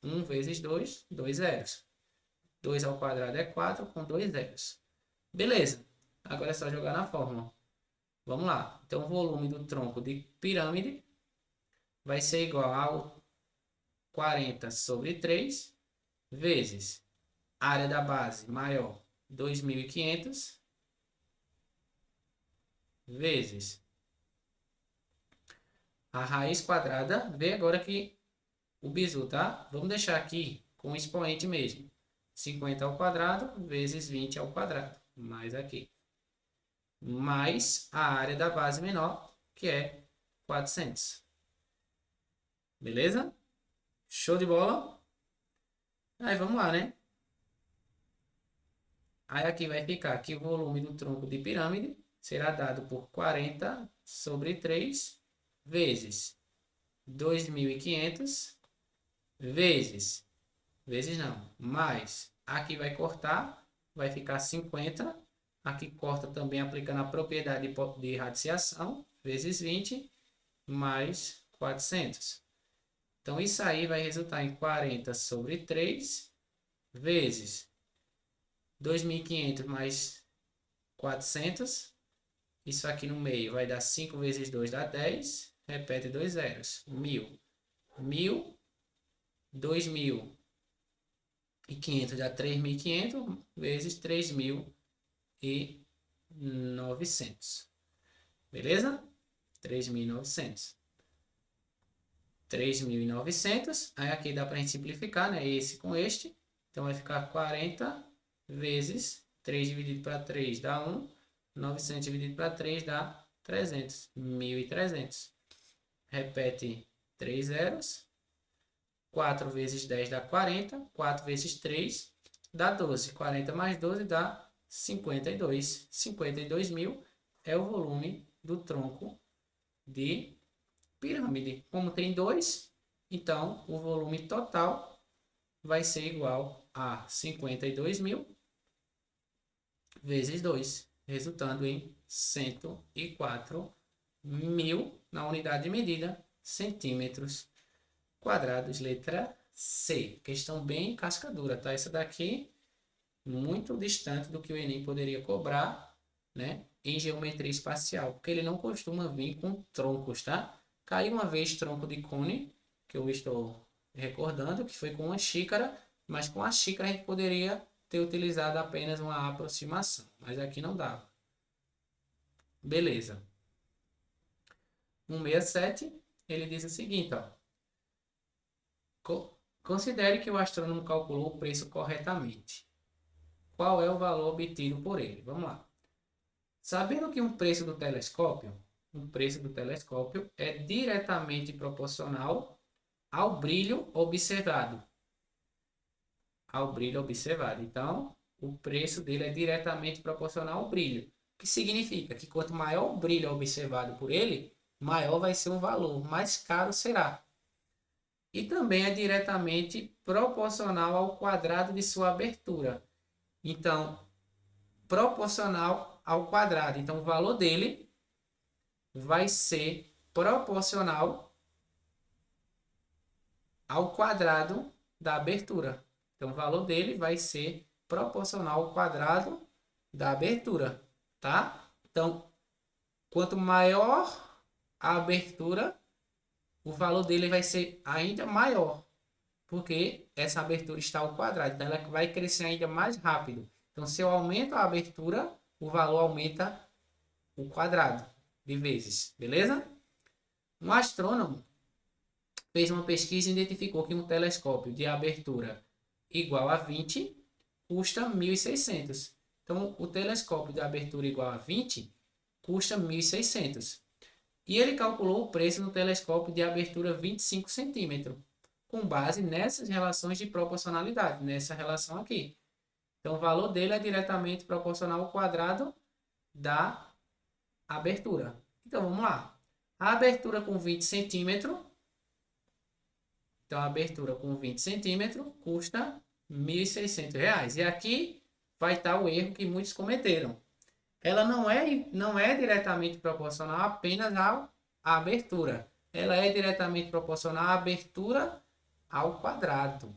1 vezes 2, 2 zeros. 2 ao quadrado é 4 com 2 zeros. Beleza. Agora é só jogar na fórmula. Vamos lá. Então o volume do tronco de pirâmide vai ser igual ao 40 sobre 3 vezes a área da base maior 2.500 vezes a raiz quadrada. Vê agora que o bizu, tá? Vamos deixar aqui com o expoente mesmo. 50 ao quadrado vezes 20 ao quadrado. Mais aqui. Mais a área da base menor, que é 400. Beleza? Show de bola? Aí vamos lá, né? Aí aqui vai ficar que o volume do tronco de pirâmide será dado por 40 sobre 3 vezes 2.500 vezes não, mais aqui vai cortar, vai ficar 50, aqui corta também aplicando a propriedade de radiciação, vezes 20, mais 400. Então isso aí vai resultar em 40 sobre 3 vezes 2.500 mais 400. Isso aqui no meio vai dar 5 vezes 2 dá 10. Repete 2 zeros. 1.000. 1.000. 2.500 dá 3.500 vezes 3.900. Beleza? 3.900. 3.900. Aí aqui dá para a gente simplificar, né? Esse com este. Então vai ficar 40 vezes 3 dividido para 3 dá 1. 900 dividido para 3 dá 300. 1.300. Repete 3 zeros. 4 vezes 10 dá 40. 4 vezes 3 dá 12. 40 mais 12 dá 52. 52 mil é o volume do tronco de pirâmide. Como tem 2, então o volume total vai ser igual a 52 mil vezes 2, resultando em 104 mil na unidade de medida, centímetros quadrados, letra C. Questão bem cascadura, tá? Essa daqui, muito distante do que o Enem poderia cobrar, né? Em geometria espacial, porque ele não costuma vir com troncos, tá? Caiu uma vez tronco de cone, que eu estou recordando, que foi com uma xícara, mas com a xícara a gente poderia ter utilizado apenas uma aproximação, mas aqui não dava. Beleza. 167, ele diz o seguinte, ó. Considere que o astrônomo calculou o preço corretamente. Qual é o valor obtido por ele? Vamos lá. Sabendo que um preço do telescópio é diretamente proporcional ao brilho observado. Ao brilho observado. Então, o preço dele é diretamente proporcional ao brilho. O que significa que quanto maior o brilho observado por ele, maior vai ser o valor, mais caro será. E também é diretamente proporcional ao quadrado de sua abertura. Então, proporcional ao quadrado. Então, o valor dele vai ser proporcional ao quadrado da abertura. Então, o valor dele vai ser proporcional ao quadrado da abertura, tá? Então, quanto maior a abertura, o valor dele vai ser ainda maior, porque essa abertura está ao quadrado, então ela vai crescer ainda mais rápido. Então, se eu aumento a abertura, o valor aumenta o quadrado de vezes, beleza? Um astrônomo fez uma pesquisa e identificou que um telescópio de abertura igual a 20 custa 1.600. Então, o telescópio de abertura igual a 20 custa 1.600. E ele calculou o preço no telescópio de abertura 25 centímetros, com base nessas relações de proporcionalidade, nessa relação aqui. Então, o valor dele é diretamente proporcional ao quadrado da abertura. Então, vamos lá. A abertura com 20 centímetros Então, a abertura com 20 centímetros custa R$ 1.600. E aqui vai estar o erro que muitos cometeram. Ela não é diretamente proporcional apenas à abertura. Ela é diretamente proporcional à abertura ao quadrado.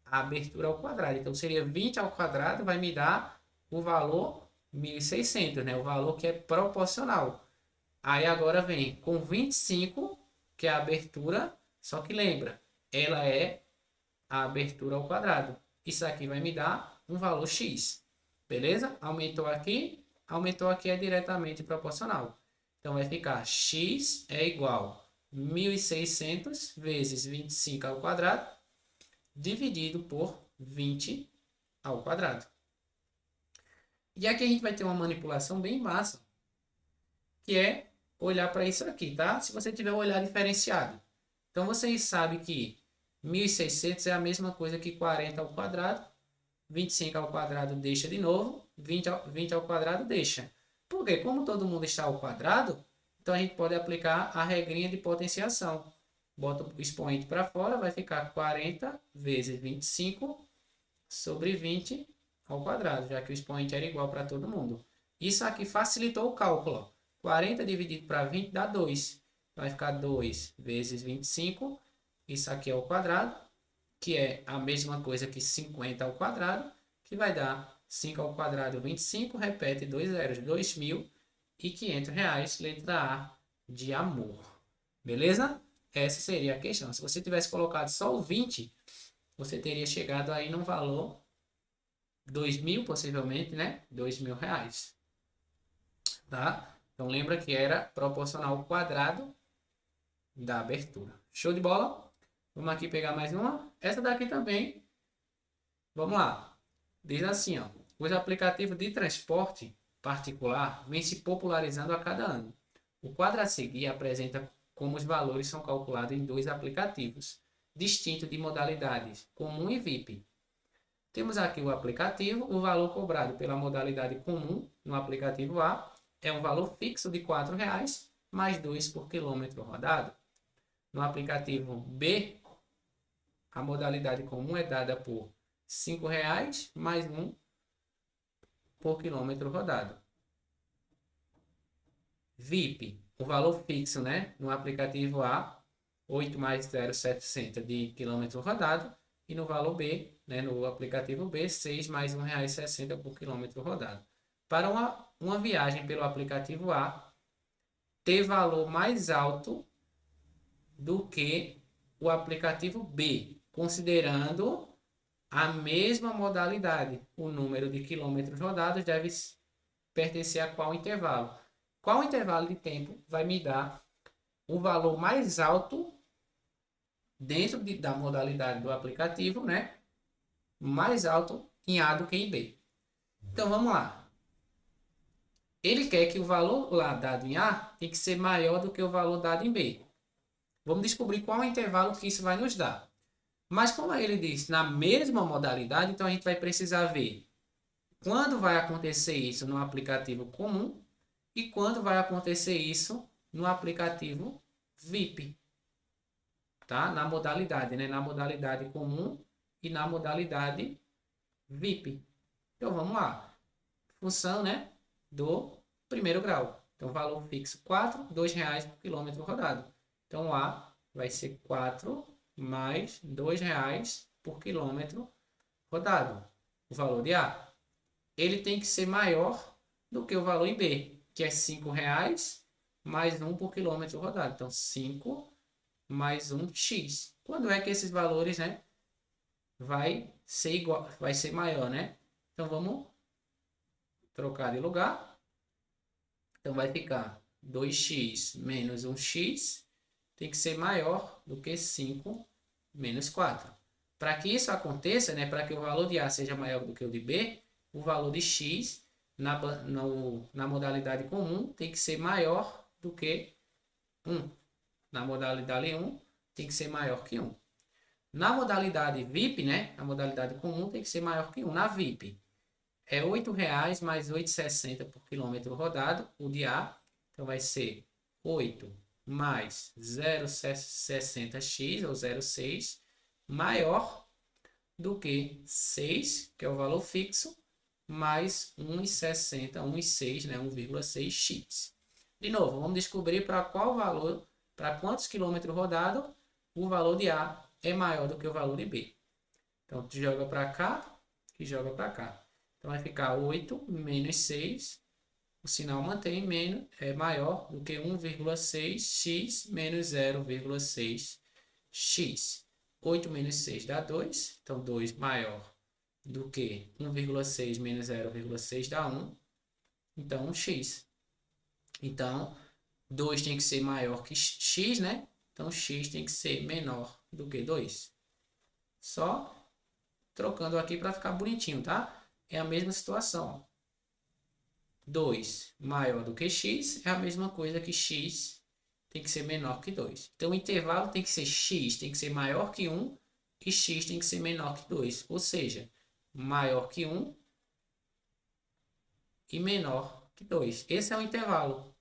A abertura ao quadrado. Então, seria 20 ao quadrado, vai me dar o valor 1.600, né? O valor que é proporcional. Aí agora vem com 25, que é a abertura, só que lembra, ela é a abertura ao quadrado. Isso aqui vai me dar um valor X. Beleza? Aumentou aqui é diretamente proporcional. Então vai ficar X é igual a 1.600 vezes 25 ao quadrado, dividido por 20 ao quadrado. E aqui a gente vai ter uma manipulação bem massa, que é olhar para isso aqui, tá? Se você tiver um olhar diferenciado. Então, vocês sabem que 1.600 é a mesma coisa que 40 ao quadrado. 25 ao quadrado deixa de novo. 20 ao quadrado deixa. Porque como todo mundo está ao quadrado, então a gente pode aplicar a regrinha de potenciação. Bota o expoente para fora, vai ficar 40 vezes 25 sobre 20 ao quadrado, já que o expoente era igual para todo mundo. Isso aqui facilitou o cálculo. 40 dividido para 20 dá 2. Vai ficar 2 vezes 25. Isso aqui é o quadrado, que é a mesma coisa que 50 ao quadrado, que vai dar 5 ao quadrado, 25. Repete 2 zeros, R$ 2.500, letra A de amor. Beleza? Essa seria a questão. Se você tivesse colocado só o 20, você teria chegado aí num valor 2.000, possivelmente, né? R$ 2.000. Tá? Então lembra que era proporcional ao quadrado da abertura. Show de bola? Vamos aqui pegar mais uma. Essa daqui também. Vamos lá. Diz assim, ó. Os aplicativos de transporte particular vêm se popularizando a cada ano. O quadro a seguir apresenta como os valores são calculados em dois aplicativos, distintos de modalidades, comum e VIP. Temos aqui o aplicativo, o valor cobrado pela modalidade comum no aplicativo A é um valor fixo de R$ 4,00 mais 2 por quilômetro rodado. No aplicativo B, a modalidade comum é dada por R$ 5,00 mais 1 por quilômetro rodado. VIP, o valor fixo, né? No aplicativo A, 8 mais 0,700 de quilômetro rodado. E no valor B, né, no aplicativo B, 6 mais R$ 1,60 por quilômetro rodado. Para uma viagem pelo aplicativo A, ter valor mais alto do que o aplicativo B, considerando a mesma modalidade. O número de quilômetros rodados deve pertencer a qual intervalo? Qual intervalo de tempo vai me dar o valor mais alto dentro da modalidade do aplicativo, né? Mais alto em A do que em B. Então vamos lá. Ele quer que o valor lá dado em A tem que ser maior do que o valor dado em B. Vamos descobrir qual é o intervalo que isso vai nos dar. Mas como ele disse, na mesma modalidade, então a gente vai precisar ver quando vai acontecer isso no aplicativo comum e quando vai acontecer isso no aplicativo VIP. Tá? Na modalidade, né? Na modalidade comum e na modalidade VIP. Então vamos lá. Função, né, do primeiro grau. Então valor fixo 4, R$ 2,00 por quilômetro rodado. Então A vai ser 4 mais R$ 2,00 por quilômetro rodado. O valor de A. Ele tem que ser maior do que o valor em B, que é R$ 5,00 mais 1 por quilômetro rodado. Então 5 mais 1x. Quando é que esses valores, né, vai ser igual, vai ser maior, né? Então vamos trocar de lugar. Então vai ficar 2x menos 1x tem que ser maior do que 5 menos 4. Para que isso aconteça, né, para que o valor de A seja maior do que o de B, o valor de x na modalidade comum tem que ser maior do que 1. Na modalidade 1 tem que ser maior que 1. Na modalidade VIP, né, a modalidade comum tem que ser maior que 1. Na VIP, é R$ 8,00 mais 8,60 por quilômetro rodado, o de A. Então vai ser 8 mais 0,60x, ou 0,6, maior do que 6, que é o valor fixo, mais 1,60, 1,6, né? 1,6x. De novo, vamos descobrir para qual valor, para quantos quilômetros rodados, o valor de A é maior do que o valor de B. Então, tu joga para cá e joga para cá. Então, vai ficar 8 menos 6. O sinal mantém, menos é maior do que 1,6x menos 0,6x. 8 menos 6 dá 2. Então, 2 maior do que 1,6 menos 0,6 dá 1. Então, 1x. Então, 2 tem que ser maior que x, né? Então, x tem que ser menor do que 2. Só trocando aqui para ficar bonitinho, tá? É a mesma situação. 2 maior do que x é a mesma coisa que x tem que ser menor que 2. Então, o intervalo tem que ser x, tem que ser maior que 1 e x tem que ser menor que 2. Ou seja, maior que 1 e menor que 2. Esse é o intervalo.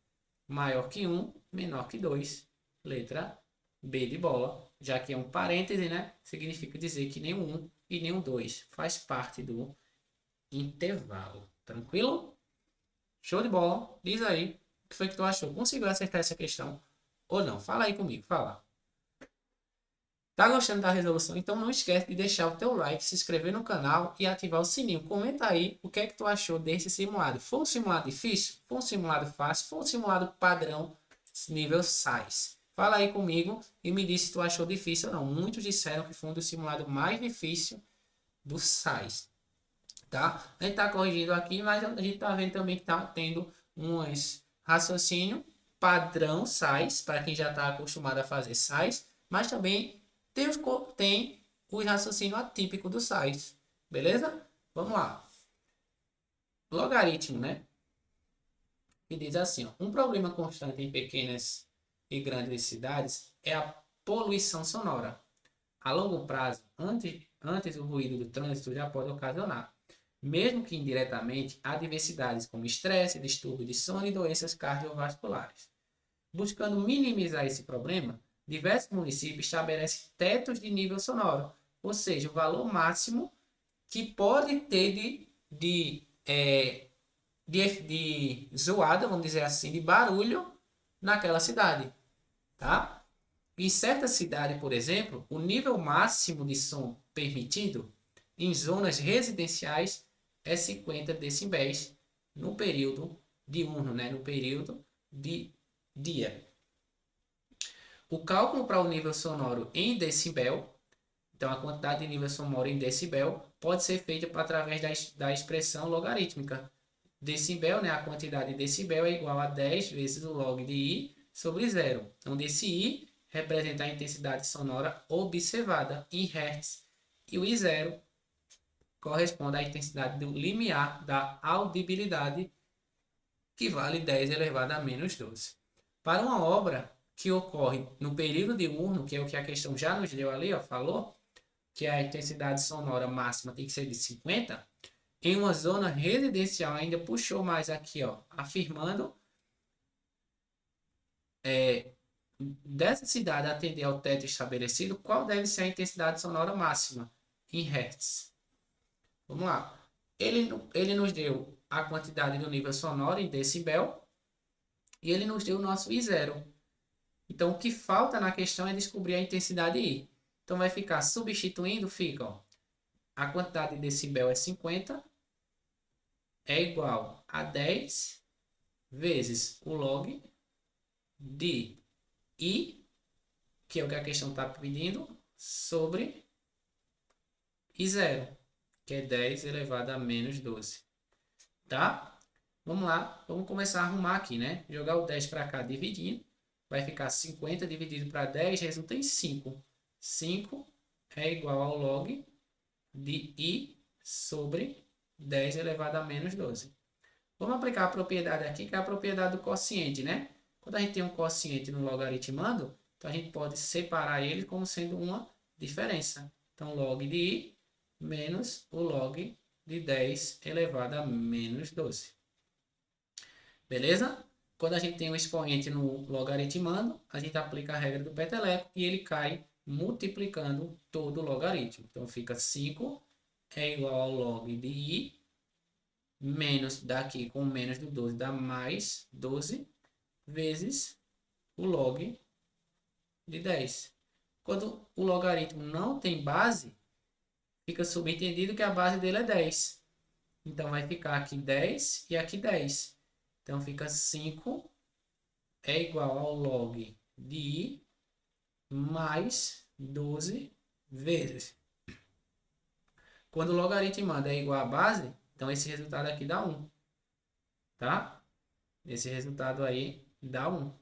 Maior que 1, menor que 2. Letra B de bola. Já que é um parêntese, né? Significa dizer que nem um 1 e nem um 2 faz parte do intervalo. Tranquilo? Show de bola. Diz aí o que foi que tu achou. Conseguiu acertar essa questão ou não? Fala aí comigo. Fala. Tá gostando da resolução? Então não esquece de deixar o teu like, se inscrever no canal e ativar o sininho. Comenta aí o que é que tu achou desse simulado. Foi um simulado difícil? Foi um simulado fácil? Foi um simulado padrão nível SAIS? Fala aí comigo e me diz se tu achou difícil ou não. Muitos disseram que foi um dos simulados mais difíceis do SAIS. Tá? A gente tá corrigindo aqui, mas a gente tá vendo também que tá tendo uns raciocínio padrão SAIS, para quem já está acostumado a fazer SAIS, mas também tem o raciocínio atípico do SAIS. Beleza? Vamos lá. Logaritmo, né? Que diz assim, ó, um problema constante em pequenas e grandes cidades é a poluição sonora. A longo prazo, antes o ruído do trânsito já pode ocasionar, mesmo que indiretamente, adversidades como estresse, distúrbio de sono e doenças cardiovasculares. Buscando minimizar esse problema, diversos municípios estabelecem tetos de nível sonoro, ou seja, o valor máximo que pode ter de zoada, vamos dizer assim, de barulho naquela cidade, tá? Em certa cidade, por exemplo, o nível máximo de som permitido em zonas residenciais é 50 decibéis no período diurno, né? No período de dia. O cálculo para o nível sonoro em decibel, então a quantidade de nível sonoro em decibel, pode ser feita através da expressão logarítmica. Decibel, né, a quantidade de decibel é igual a 10 vezes o log de I sobre 0, onde esse I representa a intensidade sonora observada em Hz e o I0 corresponde à intensidade do limiar da audibilidade, que vale 10 elevado a menos 12. Para uma obra que ocorre no período diurno, que é o que a questão já nos deu ali, ó, falou, que a intensidade sonora máxima tem que ser de 50, em uma zona residencial ainda puxou mais aqui, ó, afirmando dessa cidade atender ao teto estabelecido, qual deve ser a intensidade sonora máxima em Hertz. Vamos lá. Ele nos deu a quantidade do nível sonoro em decibel e ele nos deu o nosso I0. Então, o que falta na questão é descobrir a intensidade I. Então, vai ficar substituindo, fica, ó, a quantidade de decibel é 50, é igual a 10 vezes o log de I, que é o que a questão está pedindo, sobre I0, que é 10 elevado a menos 12. Tá? Vamos lá, vamos começar a arrumar aqui, né? Jogar o 10 para cá dividindo. Vai ficar 50 dividido para 10, resulta em 5. 5 é igual ao log de I sobre 10 elevado a menos 12. Vamos aplicar a propriedade aqui, que é a propriedade do quociente, né? Quando a gente tem um quociente no logaritmando, então a gente pode separar ele como sendo uma diferença. Então, log de I menos o log de 10 elevado a menos 12. Beleza? Quando a gente tem um expoente no logaritmando, a gente aplica a regra do peteleco e ele cai multiplicando todo o logaritmo. Então, fica 5 é igual ao log de i, menos daqui com menos do 12 dá mais 12, vezes o log de 10. Quando o logaritmo não tem base, fica subentendido que a base dele é 10. Então, vai ficar aqui 10 e aqui 10. Então, fica 5 é igual ao log de i mais 12 vezes. Quando o logaritmando é igual à base, então esse resultado aqui dá 1. Tá? Esse resultado aí dá 1.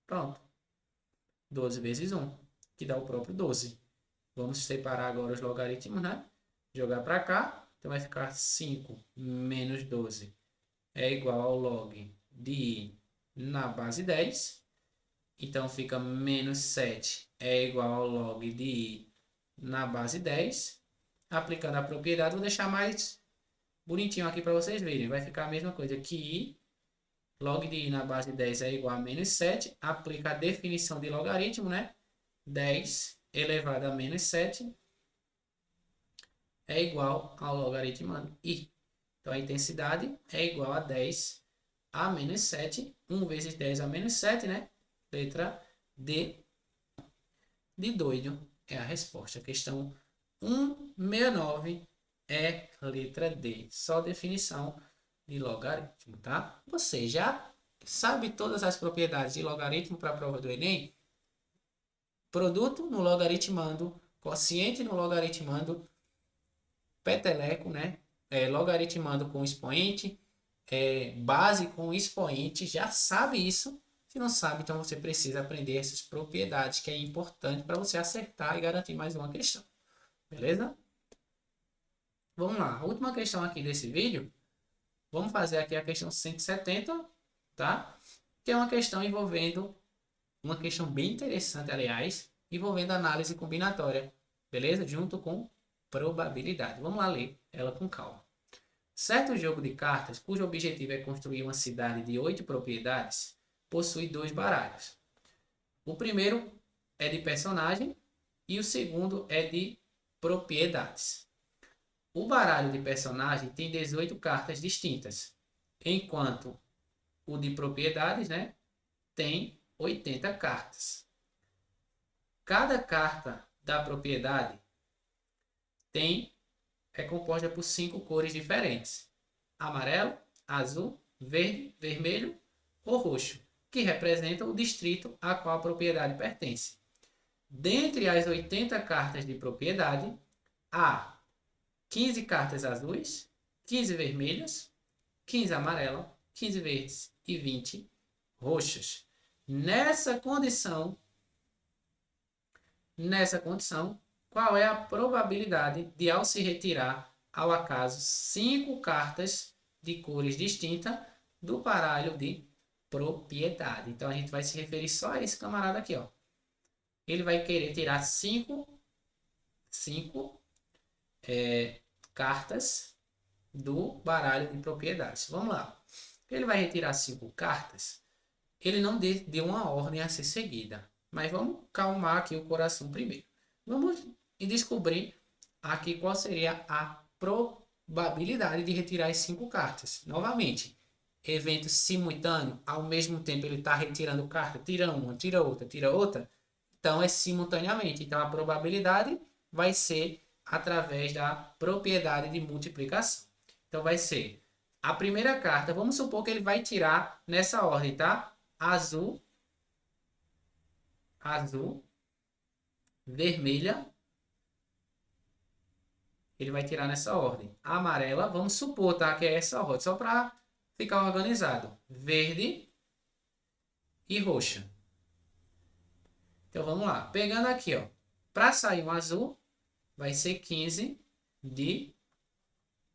Pronto. 12 vezes 1, que dá o próprio 12. Vamos separar agora os logaritmos, né? Jogar para cá. Então vai ficar 5 menos 12 é igual ao log de i na base 10. Então fica menos 7 é igual ao log de i na base 10. Aplicando a propriedade, vou deixar mais bonitinho aqui para vocês verem. Vai ficar a mesma coisa que i, log de i na base 10 é igual a menos 7. Aplica a definição de logaritmo, né? 10 elevado a menos 7 é igual ao logaritmo i. Então, a intensidade é igual a 10 a menos 7. 1 vezes 10 a menos 7, né? Letra D de doido é a resposta. Questão 169 é letra D. Só definição de logaritmo, tá? Você já sabe todas as propriedades de logaritmo para a prova do Enem? Produto no logaritmando, quociente no logaritmando, peteleco, né? Logaritmando com expoente, base com expoente, já sabe isso. Se não sabe, então você precisa aprender essas propriedades, que é importante para você acertar e garantir mais uma questão. Beleza? Vamos lá. A última questão aqui desse vídeo. Vamos fazer aqui a questão 170, tá? Que é uma questão envolvendo, uma questão bem interessante, aliás, envolvendo análise combinatória. Beleza? Junto com probabilidade. Vamos lá ler ela com calma. Certo jogo de cartas, cujo objetivo é construir uma cidade de 8 propriedades, possui 2 baralhos. O primeiro é de personagem e o segundo é de propriedades. O baralho de personagem tem 18 cartas distintas, enquanto o de propriedades, né, tem 80 cartas. Cada carta da propriedade é composta por 5 cores diferentes: amarelo, azul, verde, vermelho ou roxo, que representam o distrito a qual a propriedade pertence. Dentre as 80 cartas de propriedade, há 15 cartas azuis, 15 vermelhas, 15 amarelas, 15 verdes e 20 roxas. Nessa condição, qual é a probabilidade de, ao se retirar ao acaso 5 cartas de cores distintas do baralho de propriedade? Então a gente vai se referir só a esse camarada aqui, ó. Ele vai querer tirar 5 cartas do baralho de propriedades. Vamos lá. Ele vai retirar 5 cartas. Ele não deu uma ordem a ser seguida. Mas vamos calmar aqui o coração primeiro. Vamos descobrir aqui qual seria a probabilidade de retirar as 5 cartas. Novamente, evento simultâneo, ao mesmo tempo ele está retirando carta, tira uma, tira outra, tira outra. Então é simultaneamente. Então a probabilidade vai ser através da propriedade de multiplicação. Então vai ser a primeira carta, vamos supor que ele vai tirar nessa ordem, tá? Azul, vermelha, ele vai tirar nessa ordem. Amarela, vamos supor, tá? Que é essa ordem, só para ficar organizado. Verde e roxa. Então vamos lá. Pegando aqui, ó. Para sair um azul, vai ser 15 de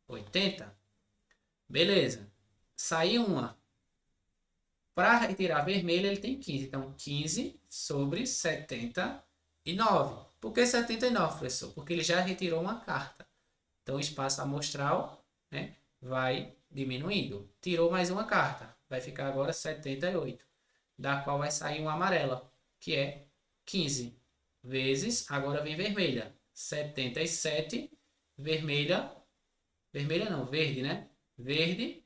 80. Beleza. Saiu uma. Para retirar vermelho, ele tem 15. Então, 15 sobre 79. Por que 79, professor? Porque ele já retirou uma carta. Então, o espaço amostral, né, vai diminuindo. Tirou mais uma carta. Vai ficar agora 78. Da qual vai sair uma amarela, que é 15. vezes, agora vem vermelha, 77, vermelha, vermelha não, verde, né? Verde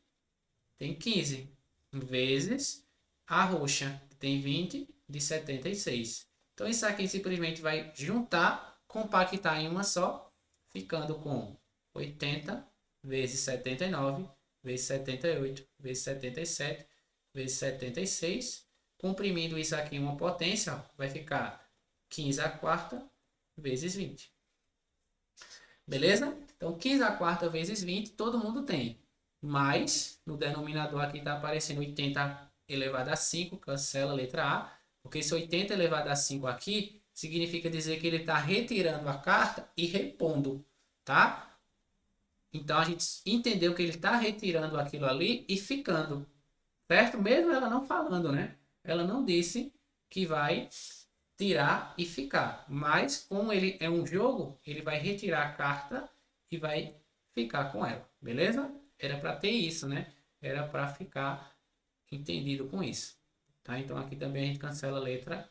tem 15, vezes a roxa, tem 20, de 76. Então, isso aqui simplesmente vai juntar, compactar em uma só, ficando com 80 vezes 79, vezes 78, vezes 77, vezes 76. Comprimindo isso aqui em uma potência, vai ficar 15 a quarta vezes 20. Beleza? Então, 15 a quarta vezes 20, todo mundo tem. Mas, no denominador aqui está aparecendo 80 elevado a 5, cancela a letra A. Porque esse 80 elevado a 5 aqui, significa dizer que ele está retirando a carta e repondo, tá? Então, a gente entendeu que ele está retirando aquilo ali e ficando, certo? Mesmo ela não falando, né? Ela não disse que vai tirar e ficar. Mas, como ele é um jogo, ele vai retirar a carta e vai ficar com ela. Beleza? Era para ter isso, né? Era para ficar entendido com isso. Tá? Então, aqui também a gente cancela a letra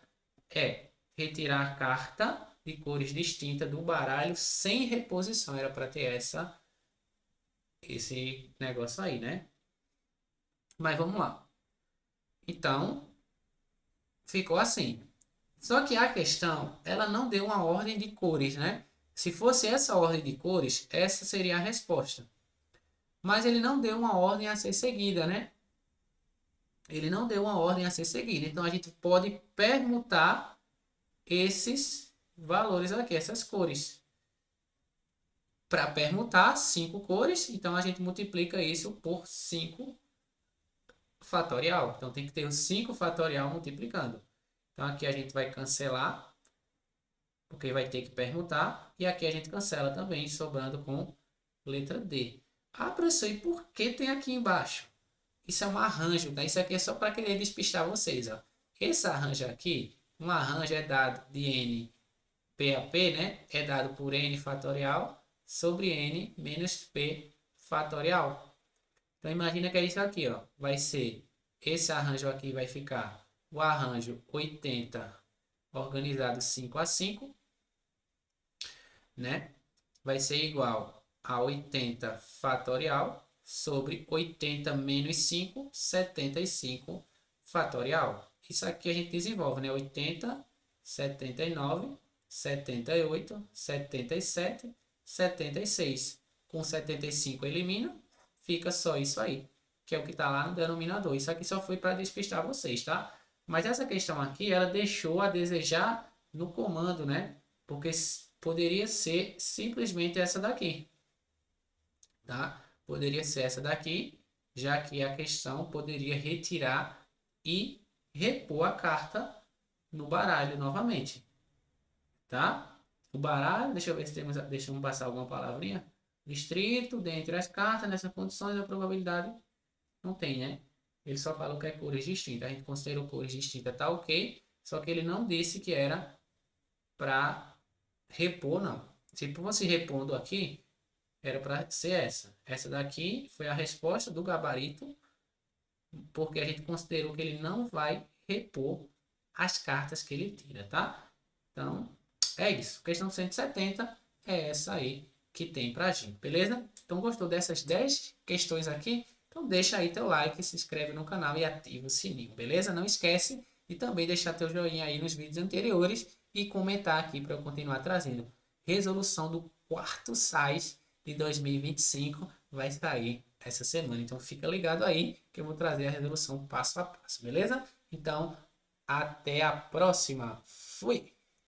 E. Retirar a carta de cores distintas do baralho sem reposição. Era para ter esse negócio aí, né? Mas vamos lá. Então, ficou assim. Só que a questão, ela não deu uma ordem de cores, né? Se fosse essa ordem de cores, essa seria a resposta. Mas ele não deu uma ordem a ser seguida, né? Ele não deu uma ordem a ser seguida. Então a gente pode permutar esses valores aqui, essas cores. Para permutar 5 cores, então a gente multiplica isso por 5 fatorial. Então tem que ter o 5 fatorial multiplicando. Então aqui a gente vai cancelar, porque vai ter que permutar. E aqui a gente cancela também, sobrando com letra D. Ah, professor, e por que tem aqui embaixo? Isso é um arranjo, tá? Isso aqui é só para querer despistar vocês, ó. Esse arranjo aqui, um arranjo é dado de n p a p, né? É dado por n fatorial sobre n menos p fatorial. Então, imagina que é isso aqui, ó. Vai ser, esse arranjo aqui vai ficar o arranjo 80 organizado 5 a 5, né? Vai ser igual a 80 fatorial sobre 80 menos 5, 75 fatorial. Isso aqui a gente desenvolve, né? 80, 79, 78, 77, 76. Com 75 elimina, fica só isso aí, que é o que está lá no denominador. Isso aqui só foi para despistar vocês, tá? Mas essa questão aqui, ela deixou a desejar no comando, né? Porque poderia ser simplesmente essa daqui, tá? Poderia ser essa daqui, já que a questão poderia retirar e repor a carta no baralho novamente, tá? O baralho, deixa eu ver se temos, deixa eu passar alguma palavrinha. Distrito, dentre as cartas, nessas condições, a probabilidade não tem, né? Ele só falou que é cores distintas. A gente considerou cores distintas, tá ok. Só que ele não disse que era para repor, não. Se fosse repondo aqui, era para ser essa. Essa daqui foi a resposta do gabarito, porque a gente considerou que ele não vai repor as cartas que ele tira, tá? Então, é isso. Questão 170 é essa aí que tem pra gente, beleza? Então, gostou dessas 10 questões aqui? Então, deixa aí teu like, se inscreve no canal e ativa o sininho, beleza? Não esquece de também deixar teu joinha aí nos vídeos anteriores e comentar aqui para eu continuar trazendo. Resolução do quarto SAIS de 2025 vai sair essa semana. Então, fica ligado aí que eu vou trazer a resolução passo a passo, beleza? Então, até a próxima. Fui!